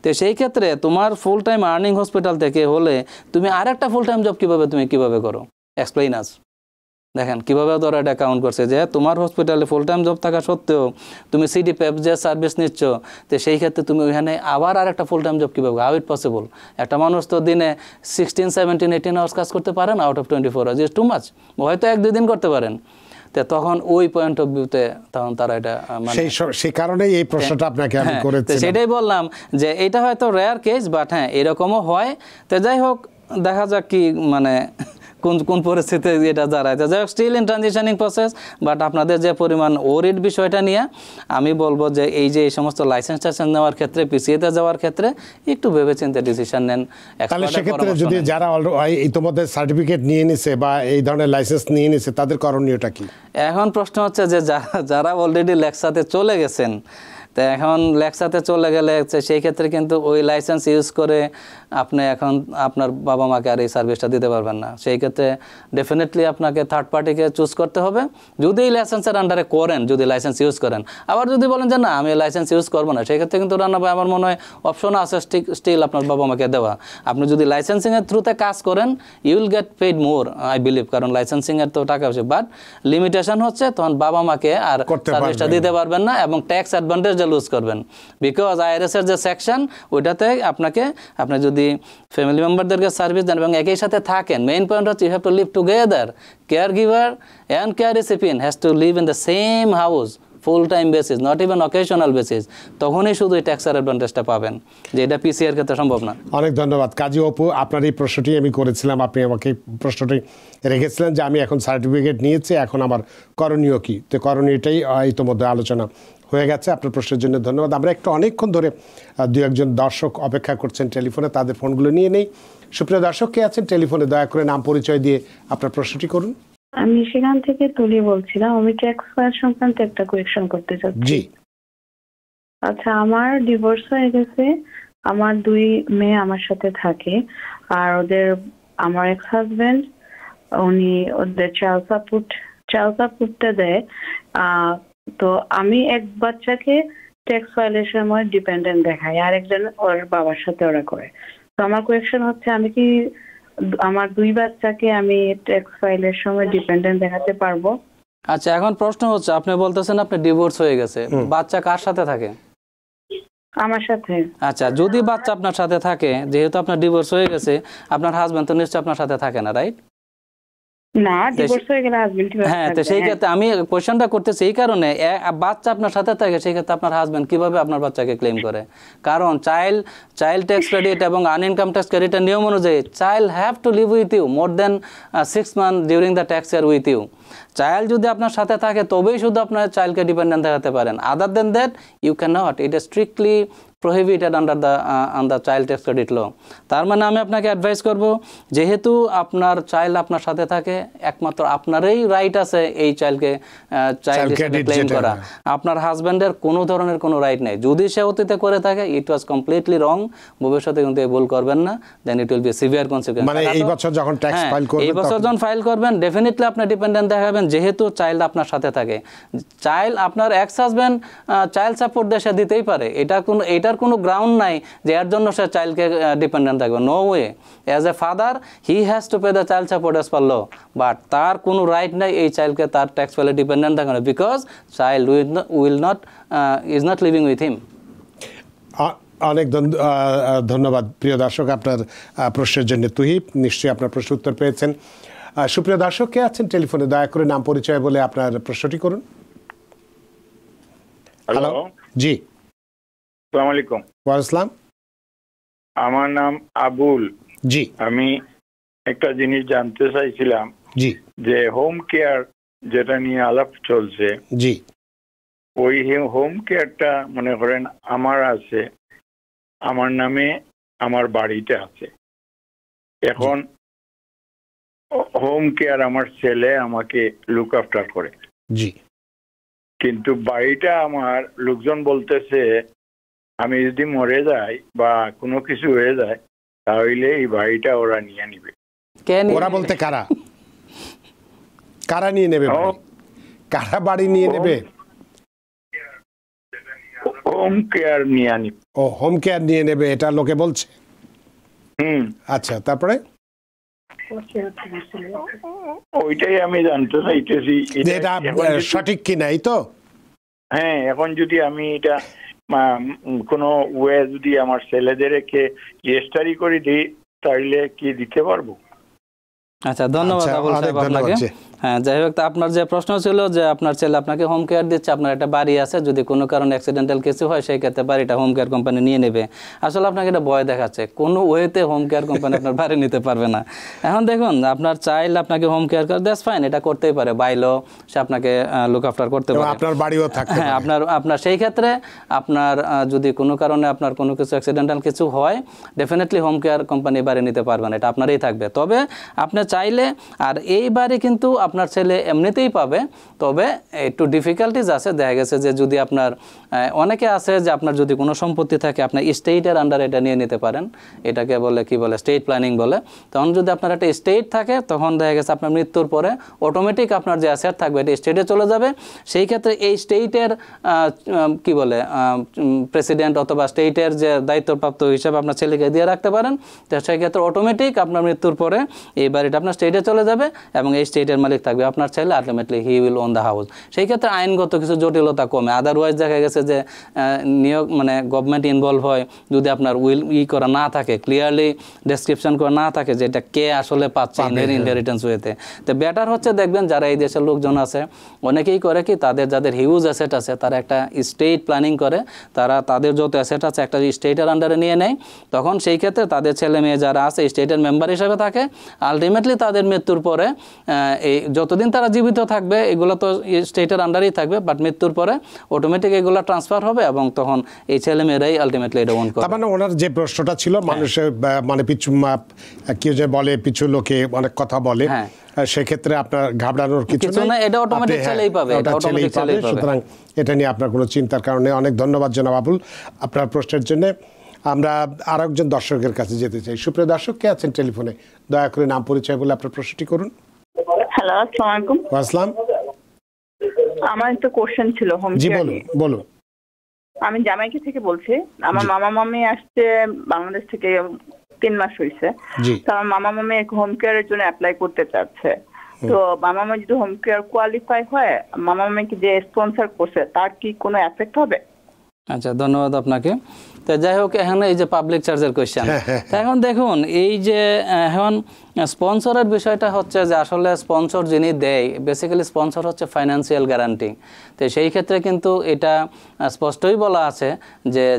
তো সেই ক্ষেত্রে তোমার ফুল টাইম আর্নিং হসপিটাল থেকে হলে তুমি আরেকটা ফুল টাইম জব কিভাবে করো? এক্সপ্লেইন আস। দেখেন কীভাবে তোরা এটা কাউন্ট করছে যে তোমার হসপিটালে ফুল টাইম জব থাকা সত্ত্বেও তুমি সিডিপ্যাপ যে সার্ভিস নিচ্ছ, তো সেই ক্ষেত্রে তুমি ওইখানে আবার আরেকটা ফুল টাইম জব কীভাবে? How it possible? একটা মানুষ তো দিনে 16, 17, 18 আওয়ার্স কাজ করতে পারে না, out of 24 hours, is too much. হয়তো 1-2 দিন করতে পারেন। তো তখন ওই পয়েন্ট অফ ভিউতে তখন তারা এটা সেই কারণেই এই প্রশ্নটা আপনাকে আমি করেছি। সেটাই বললাম যে এটা হয়তো রেয়ার কেস, বাট হ্যাঁ এরকমও হয়। তো যাই হোক, দেখা যাক কি মানে কোন কোন পরিস্থিতিতে এটা দাঁড়াইতে যাই হোক, still in transitioning process. But আপনাদের যে পরিমাণ ওরিড বিষয়টা নিয়ে আমি বলবো যে এই যে এই সমস্ত লাইসেন্স টাইসেন্স নেওয়ার ক্ষেত্রে, পিসিএতে যাওয়ার ক্ষেত্রে একটু ভেবেচিন্তে ডিসিশন নেন। তাহলে সেক্ষেত্রে যদি যারা ইতিমধ্যে সার্টিফিকেট নিয়ে নিছে বা এই ধরনের লাইসেন্স নিয়ে নিছে তাদের করণীয়টা কি? এখন প্রশ্ন হচ্ছে যে যারা অলরেডি লেক্সাতে চলে গেছেন, তো এখন লেক্সাতে চলে গেলে সেই ক্ষেত্রে কিন্তু ওই লাইসেন্স ইউজ করে আপনি এখন আপনার বাবা মাকে আর এই সার্ভিসটা দিতে পারবেন না। সেই ক্ষেত্রে ডেফিনেটলি আপনাকে থার্ড পার্টিকে চুজ করতে হবে যদি এই লাইসেন্সের আন্ডারে করেন, যদি লাইসেন্স ইউজ করেন। আবার যদি বলেন যে না আমি লাইসেন্স ইউজ করবো না, সেই ক্ষেত্রে কিন্তু রান্না ভাই আমার মনে হয় অপশন আছে স্টিল আপনার বাবা মাকে দেওয়া। আপনি যদি লাইসেন্সিংয়ের থ্রুতে কাজ করেন you will get paid more I believe, কারণ লাইসেন্সিংয়ের তো টাকা আছে। বাট লিমিটেশন হচ্ছে তখন বাবা মাকে আর সার্ভিসটা দিতে পারবেন না এবং ট্যাক্স অ্যাডভান্টেজ লুজ করবেন। বিকজ আইআরএস এর যে সেকশন ওইটাতে আপনি যদি ফ্যামিলি মেম্বারদেরকে সার্ভিস দেন এবং একই সাথে থাকেন, মেইন পয়েন্ট হচ্ছে you have to live together. Care giver and care recipient has to live in the same house full time basis, not even occasional basis, তখনই শুধু এই ট্যাক্সের অ্যাডভান্টেজটা পাবেন, যে এটা পিসিআর ক্ষেত্রে সম্ভব না। অনেক ধন্যবাদ কাজী অপু, আপনার এই প্রশ্নটি আমি করেছিলাম, আপনি আমাকে প্রশ্নটি রেখেছিলেন যে আমি এখন সার্টিফিকেট নিয়েছি, এখন আমার করণীয় কি। তো করণীয়টাই ইতিমধ্যে আলোচনা হয়ে গেছে। আপনার প্রশ্নের জন্য ধন্যবাদ। আমরা একটু অনেকক্ষণ ধরে দু একজন দর্শক অপেক্ষা করছেন টেলিফোনে, তাদের ফোনগুলো নিয়ে নেই। সুপ্রিয় দর্শক কে আছেন টেলিফোনে, দয়া করে নাম পরিচয় দিয়ে আপনার প্রশ্নটি করুন। আমি সেখান থেকে তুলি বলছিলাম, আমি ট্যাক্স ফাইল সংক্রান্ত একটা কোয়েকশন করতে চাচ্ছি। জি আচ্ছা, আমার ডিভোর্স হয়ে গেছে, আমার 2 মেয়ে আমার সাথে থাকে, আর আমার এক্স হাজবেন্ড উনি ওদের চাইল্ড সাপোর্টটা দেয়। তো আমি এক বাচ্চাকে ট্যাক্স ফাইলের সময় ডিপেন্ডেন্ট দেখাই, আর একজন ওর বাবার সাথে ওরা করে। তো আমার কোয়েকশন হচ্ছে আমি কি আমার 2 বাচ্চাকে আমি ট্যাক্স ফাইলের সময় ডিপেন্ডেন্ট দেখাতে পারবো? আচ্ছা, এখন প্রশ্ন হচ্ছে আপনি বলতেছেন আপনি ডিভোর্স হয়ে গেছে, বাচ্চা কার সাথে থাকে? আমার সাথে। আচ্ছা, যদি বাচ্চা আপনার সাথে থাকে, যেহেতু আপনার ডিভোর্স হয়ে গেছে, আপনার হাজবেন্ড তো নিশ্চয়ই আপনার সাথে থাকে না, রাইট? না, ডিভোর্স হয়ে গেলে হাজবেন্ড। হ্যাঁ, তো সেই ক্ষেত্রে আমি কোয়েশ্চনটা করতেছি এই কারণে, বাচ্চা আপনার সাথে থাকে, সেই ক্ষেত্রে আপনার হাজবেন্ড কিভাবে আপনার বাচ্চাকে ক্লেম করে? কারণ চাইল্ড ট্যাক্স ক্রেডিট এবং আনইনকাম ট্যাক্স ক্রেডিটের নিয়ম অনুযায়ী child have to live with you more than 6 month during the tax year with you. Child যদি আপনার সাথে থাকে তবেই শুধু আপনার চাইল্ডকে ডিপেন্ডেন্ট দেখাতে পারেন, other than that you can not. It is strictly prohibited under the child tax credit law. তার মানে আমি আপনাকে অ্যাডভাইস করব, যেহেতু আপনার চাইল্ড আপনার সাথে থাকে, একমাত্র আপনারই রাইট আছে এই চাইল্ডকে ক্লেম করা। আপনার হাজব্যান্ডের কোনো ধরনের কোনো রাইট নেই। যদি সে অতীতে করে থাকে, ইট ওয়াজ কমপ্লিটলি রং, ভবিষ্যতে কিন্তু এই ভুল করবেন না, then it will be severe consequence. মানে এই বছর যখন ট্যাক্স ফাইল করবেন, এই বছর যখন ফাইল করবেন ডেফিনেটলি আপনি ডিপেন্ডেন্ট দেখাবেন, যেহেতু চাইল্ড আপনার সাথে থাকে। চাইল্ড আপনার এক্স হাজব্যান্ড চাইল্ড সাপোর্ট দেশে দিতেই পারে, এটার কোনো গ্রাউন্ড নাই যে এর জন্য সে চাইল্ডকে ডিপেন্ডেন্ট থাকবে। No way, as a father he has to pay the child support as per law, but তার কোনো রাইট নাই এই চাইল্ডকে তার ট্যাক্স ফাইলে ডিপেন্ডেন্ট থাকবে, because child is not living with him. অনেক ধন্যবাদ প্রিয় দর্শক আপনার প্রশ্নের জন্য। তুহিব, নিশ্চয়ই আপনার প্রশ্ন উত্তর পেয়েছেন। সুপ্রিয় দর্শক কে আছেন টেলিফোনে, দয়া করে নাম পরিচয় বলে আপনার প্রশ্নটি করুন। হ্যালো, জি আসসালামু আলাইকুম। ওয়ালাইকুম আসসালাম। আমার নাম আবুল। জি, আমি একটা জিনিস জানতে চাইছিলাম, জি, যে হোম কেয়ার যেটা নিয়ে আলাপ চলছে, জি, ওই হোম কেয়ারটা মনে করেন আমার আছে, আমার নামে আমার বাড়িতে আছে। এখন হোম কেয়ার আমার ছেলে আমাকে লুক আফটার করে, জি, কিন্তু বাড়িটা আমার লোকজন বলতেছে আমি যদি মরে যাই বা কোনো কিছু হয়ে যায় তাহলে এই বাড়িটা ওরা নিয়ে নিবে। ওরা বলতে কারা? কারা নিয়ে নেবে? কারা বাড়ি নিয়ে নেবে? হোম কেয়ার নিয়ে নিবে। ও, হোম কেয়ার নিয়ে নেবে, এটা লোকে বলছে। আচ্ছা, তারপরে ওইটাই আমি জানতে চাইতেছি এটা সঠিক কি নাই তো। হ্যাঁ, এখন যদি আমি এটা কোনো ওয়ে যদি আমার ছেলেদেরকে রেজিস্ট্রি করে দিই তাহলে কি দিতে পারবো? আচ্ছা, ধন্যবাদ আবুল সাহেব আপনাকে। হ্যাঁ, যাই হোক, তা আপনার যে প্রশ্ন ছিল যে আপনার ছেলে আপনাকে হোম কেয়ার দিচ্ছে, আপনার একটা বাড়ি আছে, যদি কোনো কারণে অ্যাক্সিডেন্টাল কিছু হয় সেই ক্ষেত্রে বাড়িটা হোম কেয়ার কোম্পানি নিয়ে নেবে। আসলে আপনাকে এটা ভয় দেখাচ্ছে, কোনো ওয়েতে হোম কেয়ার কোম্পানি আপনার বাড়ি নিতে পারবে না। এখন দেখুন, আপনার চাইল্ড আপনাকে হোম কেয়ার করে, দ্যাটস ফাইন, এটা করতেই পারে, বাইলো সে আপনাকে লুক আফটার করতে পারে, আপনার বাড়িও থাকতে হ্যাঁ, আপনার সেই ক্ষেত্রে আপনার যদি কোনো কারণে আপনার কোনো কিছু অ্যাক্সিডেন্টাল কিছু হয়, ডেফিনেটলি হোম কেয়ার কোম্পানি বাড়ি নিতে পারবে না, এটা আপনারই থাকবে। তবে আপনি চাইলে, আর এই বাড়ি কিন্তু আপনার ছেলে এমনিতেই পাবে, তবে একটু ডিফিকাল্টিজ আছে। দেখা গেছে যে যদি আপনার অনেকে আছে যে আপনার যদি কোনো সম্পত্তি থাকে, আপনার স্টেটের আন্ডারে এটা নিয়ে নিতে পারেন, এটাকে বলে কি বলে, স্টেট প্ল্যানিং বলে। তখন যদি আপনার একটা স্টেট থাকে, তখন দেখা গেছে আপনার মৃত্যুর পরে অটোমেটিক আপনার যে অ্যাসেট থাকবে এটা স্টেটে চলে যাবে। সেই ক্ষেত্রে এই স্টেটের কি বলে প্রেসিডেন্ট অথবা স্টেটের যে দায়িত্বপ্রাপ্ত হিসাবে আপনার ছেলেকে দিয়ে রাখতে পারেন। তো সেই ক্ষেত্রে অটোমেটিক আপনার মৃত্যুর পরে এই বাড়িটা আপনার স্টেটে চলে যাবে এবং এই স্টেটের মালিক থাকবে আপনার ছেলে, ultimately he will won the house. সেই ক্ষেত্রে আইনগত কিছু জটিলতা কমে। আদারওয়াইজ দেখা গেছে যে নিয়োগ মানে গভর্নমেন্ট ইনভলভ হয়, যদি আপনার উইল করা না থাকে, ক্লিয়ারলি ডেসক্রিপশন করা না থাকে যে এটা কে আসলে পাচ্ছে ইনহেরিটেন্স ওয়েতে, তো বেটার হচ্ছে দেখবেন যারা এই দেশের লোকজন আছে অনেকেই করে কি, যাদের হিউজ অ্যাসেট আছে তারা একটা স্টেট প্ল্যানিং করে, তারা তাদের যত অ্যাসেট আছে একটা স্টেটের আন্ডারে নিয়ে নেয়। তখন সেই ক্ষেত্রে তাদের ছেলে মেয়ে যারা আছে স্টেটের মেম্বার হিসেবে থাকে। আলটিমেটলি তাদের মৃত্যুর পরে এই যতদিন তারা জীবিত থাকবে এগুলো তো স্টেটের আন্ডারেই থাকবে, বাট মৃত্যুর পরে অটোমেটিক এগুলো ট্রান্সফার হবে এবং তখন এই ছেলে মেয়েরাই আলটিমেটলি এটা ওন করবে। তার মানে ওনার যে প্রশ্নটা ছিল, মানুষের মানে পিছু কেউ যে বলে পিছু লোকে অনেক কথা বলে, সেক্ষেত্রে আপনার ঘাবড়ানোর কিছু না, এটা অটোমেটিক ছেলেই পাবে, এটা অটোমেটিক ছেলেই পাবে। সুতরাং এটা নিয়ে আপনার কোনো চিন্তার কারণে অনেক ধন্যবাদ জনাব আবুল আপনার প্রশ্নের জন্য। আমরা আরেকজন দর্শকের কাছে যেতে চাই। সুপ্রিয় দর্শক, কে আছেন টেলিফোনে? দয়া করে নাম পরিচয় বলে আপনার প্রশ্নটি করুন। হ্যালো, আসসালামু আলাইকুম। আসসালাম। আমার একটা কোশ্চেন ছিল হোম জি কেয়ার। বলুন। আমি জামাইকা থেকে বলছি। আমার মামা মামি আসছে বাংলাদেশ থেকে 3 মাস হয়েছে। তো আমার মামা মামি হোম কেয়ারের জন্য অ্যাপ্লাই করতে চাচ্ছে। তো মামা মামি যদি হোম কেয়ার কোয়ালিফাই হয়, মামা মামিকে যে স্পন্সর করছে তার কি কোনো এফেক্ট হবে? আচ্ছা, ধন্যবাদ আপনাকে। তো যাই হোক, এখন এই যে পাবলিক চার্জের কোয়েশ্চেন, এখন দেখুন এই যে এখন স্পন্সরের বিষয়টা হচ্ছে যে আসলে স্পন্সর যিনি দেয়, বেসিক্যালি স্পন্সর হচ্ছে ফাইন্যান্সিয়াল গ্যারান্টি। তো সেই ক্ষেত্রে কিন্তু এটা স্পষ্টই বলা আছে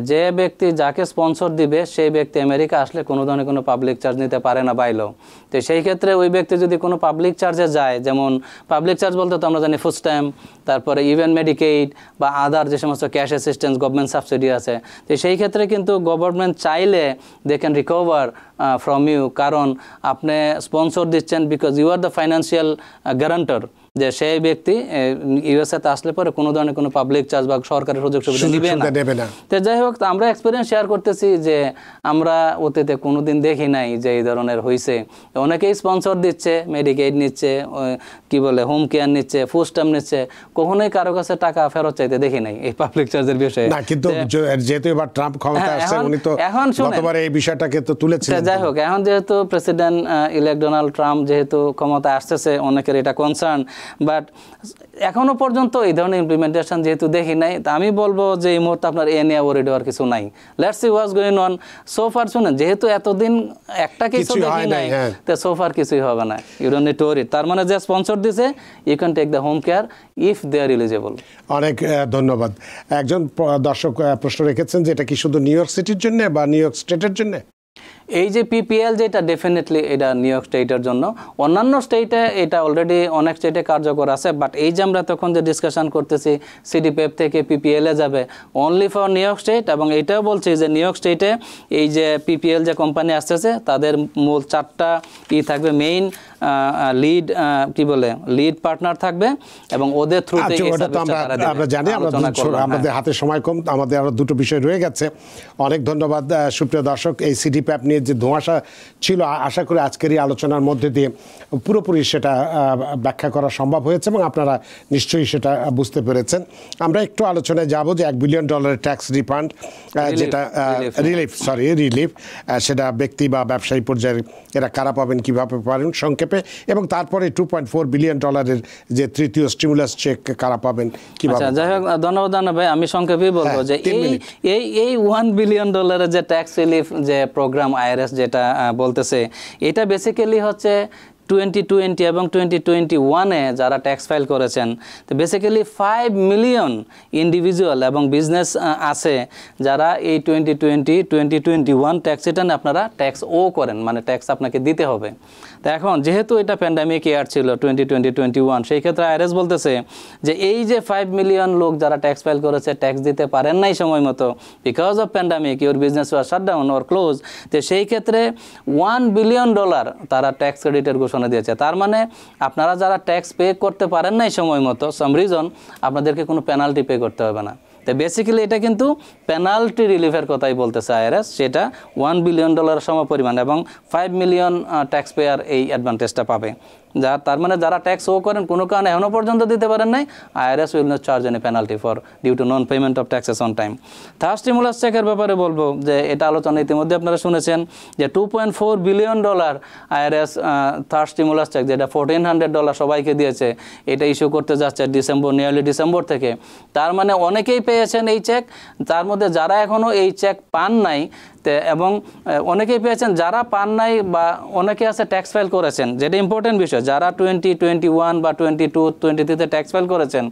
যে ব্যক্তি যাকে স্পন্সর দিবে সেই ব্যক্তি আমেরিকা আসলে কোনো ধরনের কোনো পাবলিক চার্জ নিতে পারে না বাইলেও। তো সেই ক্ষেত্রে ওই ব্যক্তি যদি কোনো পাবলিক চার্জে যায়, যেমন পাবলিক চার্জ বলতে তো আমরা জানি ফুড স্ট্যাম্প, তারপরে ইভেন মেডিকেইড বা আদার যে সমস্ত ক্যাশ অ্যাসিস্ট্যান্স, গভর্নমেন্ট সাবসিডি আছে, তো সেই ক্ষেত্রে কিন্তু গভর্নমেন্ট চাইলে they can recover from you, কারণ আপনি স্পন্সর দিচ্ছেন because you are the financial guarantor, যে সেই ব্যক্তি ইউএসএতে আসলে পরে কোনো ধরনের কোনো পাবলিক চার্জ বা সরকারের সুযোগ সুবিধা নেবে না। তো যাই হোক, আমরা এক্সপিরিয়েন্স শেয়ার করতেছি যে আমরা অতীতে কোনোদিন দেখি নাই যে এই ধরনের হয়েছে। অনেকেই স্পন্সর দিচ্ছে, মেডিকেইড নিচ্ছে, কি বলে হোম কেয়ার নিচ্ছে, ফুড স্ট্যাম্প নিচ্ছে, কখনোই কারো কাছে টাকা ফেরত চাইতে দেখি নাই এই পাবলিক চার্জের বিষয়ে। না, কিন্তু যেহেতু এবার ট্রাম্প ক্ষমতায় আসছে, উনি তো গতবার এই বিষয়টাকে তো তুলেছিলেন। যাই হোক, এখন যেহেতু প্রেসিডেন্ট ইলেক্ট ডোনাল্ড ট্রাম্প যেহেতু ক্ষমতায় আসতেছে, অনেকের এটা কনসার্ন, বাট এখনো পর্যন্ত এই ধরনের ইমপ্লিমেন্টেশন যেহেতু দেখি নাই, তা আমি বলবো যে এই মুহূর্তে আপনার এ নিয়ে ওয়ারিড হওয়ার কিছু নাই। Let's see what's going on. So far শুনেন, যেহেতু এতদিন একটা কিছু দেখি নাই, তো সো ফার কিছুই হবে না, you don't need to worry. তার মানে যে স্পন্সর দিছে, you can take the home care if they are eligible. অনেক ধন্যবাদ। একজন দর্শক প্রশ্ন রেখেছেন যে এটা কি শুধু নিউ ইয়র্ক সিটির জন্য বা নিউ ইয়র্ক স্টেটের জন্য? এই যে পিপিএল যেটা ডেফিনেটলি এটা নিউ ইয়র্ক স্টেটের জন্য, অন্যান্য স্টেটে এটা অলরেডি অনেক স্টেটে কার্যকর আছে, বাট এই যে আমরা তখন যে ডিসকাশন করতেছি সিডিপিএফ থেকে পিপিএলে যাবে only for new York state, এবং এটাও বলছি যে নিউ ইয়র্ক স্টেটে এই যে পিপিএল যে কোম্পানি আসতেছে তাদের মূল 4টা থাকবে, মেইন লিড কি বলে লিড পার্টনার থাকবে এবং ওদের থ্রুতে আমরা জানি। আমাদের হাতে সময় কম, আমাদের আরো দুটো বিষয় রয়ে গেছে। অনেক ধন্যবাদ সুপ্রিয় দর্শক। এই সিডিপিএফ নিয়ে যে ধোঁয়াশা ছিল, আশা করি আজকের এই আলোচনার মধ্যে দিয়ে পুরোপুরি সেটা ব্যাখ্যা করা সম্ভব হয়েছে এবং আপনারা নিশ্চয়ই সেটা বুঝতে পেরেছেন। আমরা একটু আলোচনায় যাব যে $1 বিলিয়ন ট্যাক্স রিফান্ড, যেটা রিলিফ, সেটা ব্যক্তি বা ব্যবসায়ী পর্যায়ে এরা কারা পাবেন, কীভাবে পাবেন সংক্ষেপে, এবং তারপরে $2.4 বিলিয়ন যে তৃতীয় স্টিমুলাস চেক কারা পাবেন কিভাবে। যাই হোক, ধন্যবাদ ভাই। আমি সংক্ষেপেই বলবো যে এই $1 বিলিয়ন যে ট্যাক্স রিলিফ যে প্রোগ্রাম IRS যেটা বলতেছে, এটা বেসিক্যালি হচ্ছে 2020 এবং 2021-এ যারা ট্যাক্স ফাইল করেছেন, তো বেসিক্যালি 5 মিলিয়ন ইন্ডিভিজুয়াল এবং বিজনেস আছে যারা এই 2020-2021 ট্যাক্স রিটার্নে আপনারা ট্যাক্স করেন, মানে ট্যাক্স আপনাকে দিতে হবে। তো এখন যেহেতু এটা প্যান্ডামিক ইয়ার ছিল 2020-21, সেই ক্ষেত্রে আইআরএস বলতেছে যে এই যে 5 মিলিয়ন লোক যারা ট্যাক্স ফাইল করেছে, ট্যাক্স দিতে পারেন নাই সময় মতো because of pandemic, your business was shutdown or close, তো সেই ক্ষেত্রে $1 বিলিয়ন তারা ট্যাক্স ক্রেডিটের ঘোষণা দিয়েছে। তার মানে আপনারা যারা ট্যাক্স পে করতে পারেন নাই সময় মতো, সাম রিজন, আপনাদেরকে কোনো পেনাল্টি পে করতে হবে না। তো বেসিক্যালি এটা কিন্তু পেনাল্টি রিলিফের কথাই বলতেছে আইআরএস, সেটা $1 বিলিয়ন সমপরিমাণ, এবং 5 মিলিয়ন ট্যাক্স পেয়ার এই অ্যাডভান্টেজটা পাবে। তার মানে যারা ট্যাক্স করেন কোনো কারণে এখনও পর্যন্ত দিতে পারেন নাই, IRS will not charge any penalty for due to non payment of taxes on time. Third stimulus চেকের ব্যাপারে বলবো যে এটা আলোচনা ইতিমধ্যে আপনারা শুনেছেন যে $2.4 billion IRS third stimulus check, যেটা $1,400 সবাইকে দিয়েছে, এটা ইস্যু করতে যাচ্ছে নিয়ারলি ডিসেম্বর থেকে। তার মানে অনেকেই পেয়েছেন এই চেক, তার মধ্যে যারা এখনও এই চেক পান নাই এবং অনেকেই পেয়েছেন, যারা পান নাই বা অনেকে আছে ট্যাক্স ফাইল করেছেন, যেটা ইম্পর্টেন্ট বিষয়, যারা 2021 বা 22-23-তে ট্যাক্স ফাইল করেছেন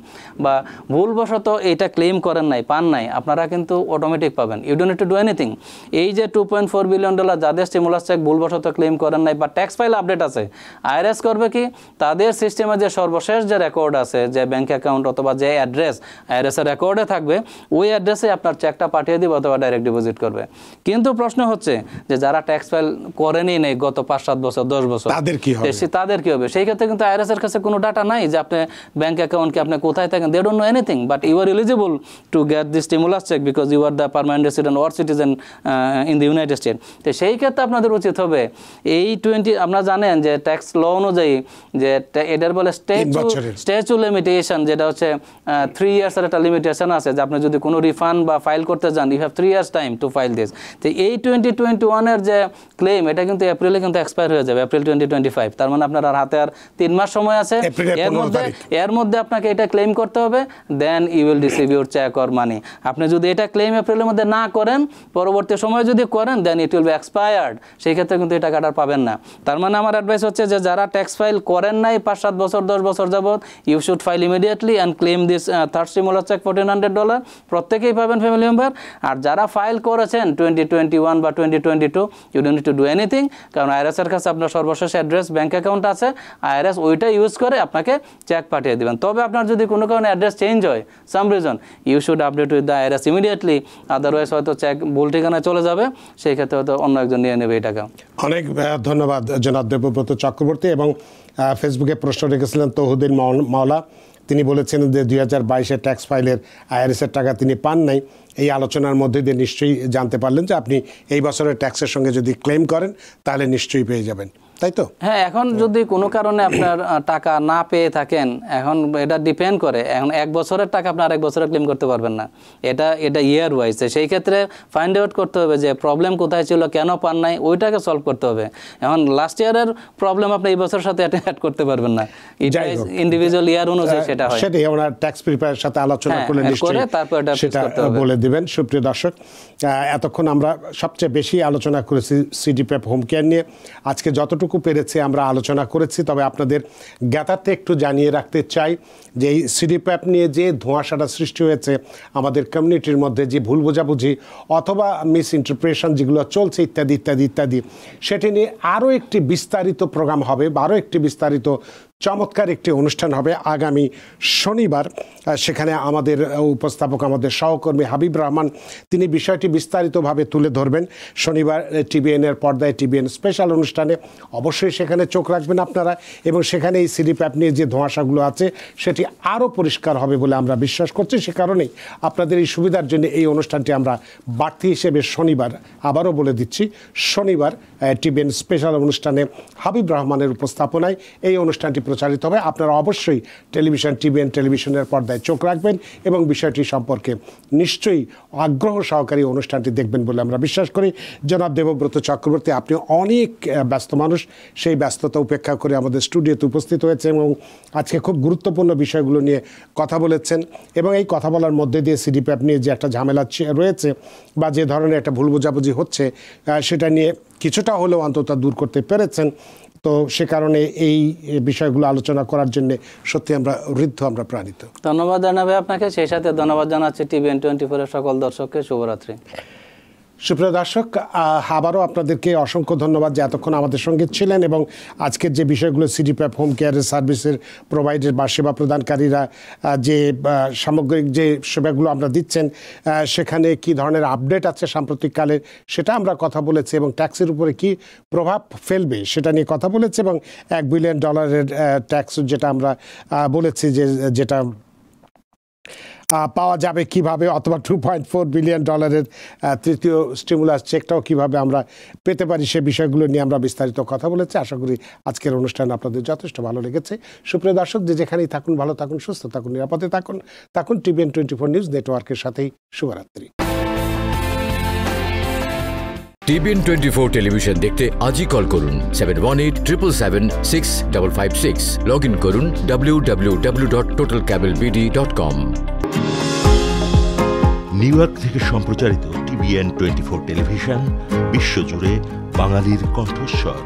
বা ভুলবশত এইটা ক্লেম করেন নাই, পান নাই, আপনারা কিন্তু অটোমেটিক পাবেন, you don't need to do anything. এই যে $2.4 বিলিয়ন যাদের স্টিমুলাস চেক ভুলবশত ক্লেম করেন নাই বা ট্যাক্স ফাইল আপডেট আছে, আইআরএস করবে কি, তাদের সিস্টেমে যে সর্বশেষ যে রেকর্ড আছে, যে ব্যাঙ্ক অ্যাকাউন্ট অথবা যে অ্যাড্রেস আইআরএসের রেকর্ডে থাকবে, ওই অ্যাড্রেসে আপনার চেকটা পাঠিয়ে দিবে অথবা ডাইরেক্ট ডিপোজিট করবে। কিন্তু প্রশ্ন হচ্ছে যে যারা ট্যাক্স ফাইল করেনি নেই গত 5-7 বছর 10 বছর, তাদের কি হবে? সেই ক্ষেত্রে কিন্তু আইআরএস এর কাছে কোনো ডাটা নাই যে আপনি ব্যাংক অ্যাকাউন্ট কি আপনি কোথায় থাকেন, they don't know anything, but you are eligible to get this stimulus check because you are the permanent resident or citizen in the United State. তো সেই ক্ষেত্রে আপনাদের উচিত হবে এই আপনারা জানেন যে ট্যাক্স ল অনুযায়ী যে এটার বলে স্ট্যাচু লিমিটেশন, যেটা হচ্ছে 3 ইয়ার্সের একটা লিমিটেশন আছে, যে আপনি যদি কোনো রিফান্ড বা ফাইল করতে যান, you have 3 years time to file this. তো এই 2021-এর যে ক্লেম, এটা কিন্তু এপ্রিলে কিন্তু এক্সপায়ার হয়ে যাবে, এপ্রিল 2025। তার মানে আপনার হাতে আর 3 মাস সময় আছে, এর মধ্যে আপনাকে এটা ক্লেম করতে হবে, then you will receive your check or money. আপনি যদি এটা ক্লেম এপ্রিলের মধ্যে না করেন, পরবর্তী সময় যদি করেন, দেন ইট উইল বি এক্সপায়ার্ড, সেই ক্ষেত্রে কিন্তু এই টাকাটা পাবেন না। তার মানে আমার অ্যাডভাইস হচ্ছে যে যারা ট্যাক্স ফাইল করেন নাই 5-7 বছর 10 বছর যাবত, you should file immediately and claim this third stimulus check $1,400, প্রত্যেকেই পাবেন ফ্যামিলি মেম্বার। আর যারা ফাইল করেছেন 2021 বা 2022, you don't need to do anything, কারণ আইআরএস এর কাছে আপনার সর্বশেষ অ্যাড্রেস ব্যাংক অ্যাকাউন্ট আছে, আইআরএস ওইটা ইউজ করে আপনাকে চেক পাঠিয়ে দিবেন। তবে আপনার যদি কোনো কারণে অ্যাড্রেস চেঞ্জ হয়, some reason, you should update with the IRS immediately, otherwise হয়তো চেক ভুল ঠিকানায় চলে যাবে, সেই ক্ষেত্রে হয়তো অন্য একজন নিয়ে নেবে এই টাকা। অনেক ধন্যবাদ জনাব দেবব্রত চক্রবর্তী। এবং ফেসবুকে প্রশ্ন রেখেছিলেন তৌহিদুল মাওলা, তিনি বলেছেন যে 2022-এর ট্যাক্স ফাইলের আইআরএসের টাকা তিনি পান নাই। এই আলোচনার মধ্যে দিয়ে নিশ্চয়ই জানতে পারলেন যে আপনি এই বছরের ট্যাক্সের সঙ্গে যদি ক্লেম করেন তাহলে নিশ্চয়ই পেয়ে যাবেন, তাই তো? হ্যাঁ, এখন যদি কোনো কারণে আপনার টাকা না পেয়ে থাকেন, এখন এটা ডিপেন্ড করে, এখন 1 বছরের টাকা আপনি আরেক বছরে ক্লেম করতে পারবেন না, এটা ইয়ার ওয়াইজ। সেই ক্ষেত্রে ফাইন্ড আউট করতে হবে যে প্রবলেম কোথায় ছিল, কেন পান নাই, ওইটাকে সলভ করতে হবে। এখন লাস্ট ইয়ারের প্রবলেম আপনি এই বছরের সাথে অ্যাড করতে পারবেন না, এটা ইন্ডিভিজুয়াল ইয়ার অনুযায়ী সেটা হয়, সেটাই আমরা ট্যাক্স প্রিপেয়ারের সাথে আলোচনা করলে নিশ্চয়ই সেটা বলে দিবেন। সুপ্রিয় দর্শক, এতক্ষণ আমরা সবচেয়ে বেশি আলোচনা করেছি সিডিপিএফ হোম কেয়ার নিয়ে। আজকে যতটুকু পেরেছি আমরা আলোচনা করেছি, তবে আপনাদের জ্ঞাতার্থে একটু জানিয়ে রাখতে চাই যে এই সিডিপিএফ নিয়ে যে ধোঁয়াশাটা সৃষ্টি হয়েছে আমাদের কমিউনিটির মধ্যে, যে ভুল বোঝাবুঝি অথবা মিস ইন্টারপ্রিটেশন যেগুলো চলছে ইত্যাদি ইত্যাদি ইত্যাদি, সেটি নিয়ে আরও একটি বিস্তারিত প্রোগ্রাম হবে বা আরও একটি বিস্তারিত চমৎকার একটি অনুষ্ঠান হবে আগামী শনিবার। সেখানে আমাদের উপস্থাপক, আমাদের সহকর্মী হাবিব রহমান, তিনি বিষয়টি বিস্তারিতভাবে তুলে ধরবেন শনিবার টিবিএনের পর্দায়, টিবিএন স্পেশাল অনুষ্ঠানে। অবশ্যই সেখানে চোখ রাখবেন আপনারা, এবং সেখানে এই সিডিপিএফ নিয়ে যে ধোঁয়াশাগুলো আছে সেটি আরও পরিষ্কার হবে বলে আমরা বিশ্বাস করছি। সে কারণেই আপনাদের এই সুবিধার জন্য এই অনুষ্ঠানটি আমরা বাড়তি হিসেবে শনিবার, আবারও বলে দিচ্ছি, শনিবার টিবিএন স্পেশাল অনুষ্ঠানে হাবিব রহমানের উপস্থাপনায় এই অনুষ্ঠানটি প্রচারিত হবে। আপনারা অবশ্যই টেলিভিশন, টিবিএন টেলিভিশনের পর্দায় চোখ রাখবেন এবং বিষয়টি সম্পর্কে নিশ্চয়ই আগ্রহ সহকারী অনুষ্ঠানটি দেখবেন বলে আমরা বিশ্বাস করি। জনাব দেবব্রত চক্রবর্তী, আপনি অনেক ব্যস্ত মানুষ, সেই ব্যস্ততা উপেক্ষা করে আমাদের স্টুডিওতে উপস্থিত হয়েছে এবং আজকে খুব গুরুত্বপূর্ণ বিষয়গুলো নিয়ে কথা বলেছেন। এবং এই কথা বলার মধ্যে দিয়ে সিডিপিএফ নিয়ে যে একটা ঝামেলা রয়েছে বা যে ধরনের একটা ভুল বোঝাবুঝি হচ্ছে, সেটা নিয়ে কিছুটা হলেও অন্তত দূর করতে পেরেছেন। তো সে কারণে এই বিষয়গুলো আলোচনা করার জন্য সত্যি আমরা প্রাণিত। ধন্যবাদ জানাবে আপনাকে, সেই সাথে ধন্যবাদ জানাচ্ছি TVN24 এর সকল দর্শককে। শুভরাত্রি। সুপ্রিয় দর্শক, আবারও আপনাদেরকে অসংখ্য ধন্যবাদ যে এতক্ষণ আমাদের সঙ্গে ছিলেন এবং আজকের যে বিষয়গুলো সিডিপ্যাপ হোম কেয়ারের সার্ভিসের প্রোভাইডার বা সেবা প্রদানকারীরা যে সামগ্রিক যে সেবাগুলো আমরা দিচ্ছেন সেখানে কি ধরনের আপডেট আছে সাম্প্রতিককালে সেটা আমরা কথা বলেছি এবং ট্যাক্সের উপরে কি প্রভাব ফেলবে সেটা নিয়ে কথা বলেছি এবং $1 বিলিয়ন ট্যাক্স যেটা আমরা বলেছি যে যেটা পাওয়া যাবে কিভাবে, অথবা $2.4 বিলিয়ন তৃতীয় স্টিমুলাস চেকটাও কিভাবে আমরা পেতে পারি, সে বিষয়গুলো নিয়ে আমরা বিস্তারিত কথা বলেছি। আশা করি আজকের অনুষ্ঠান আপনাদের যথেষ্ট ভালো লেগেছে। সুপ্রিয় দর্শক, যে যেখানেই থাকুন ভালো থাকুন, সুস্থ থাকুন, নিরাপদে থাকুন TVN24 নিউজ নেটওয়ার্কের সাথেই। শুভরাত্রি। TVN24 টেলিভিশন দেখতে আজই কল করুন 7187776556। লগ ইন করুন www.totalcablebd.com। নিউ ইয়র্ক থেকে সম্প্রচারিত TVN24 টেলিভিশন বিশ্বজুড়ে বাঙালির কণ্ঠস্বর।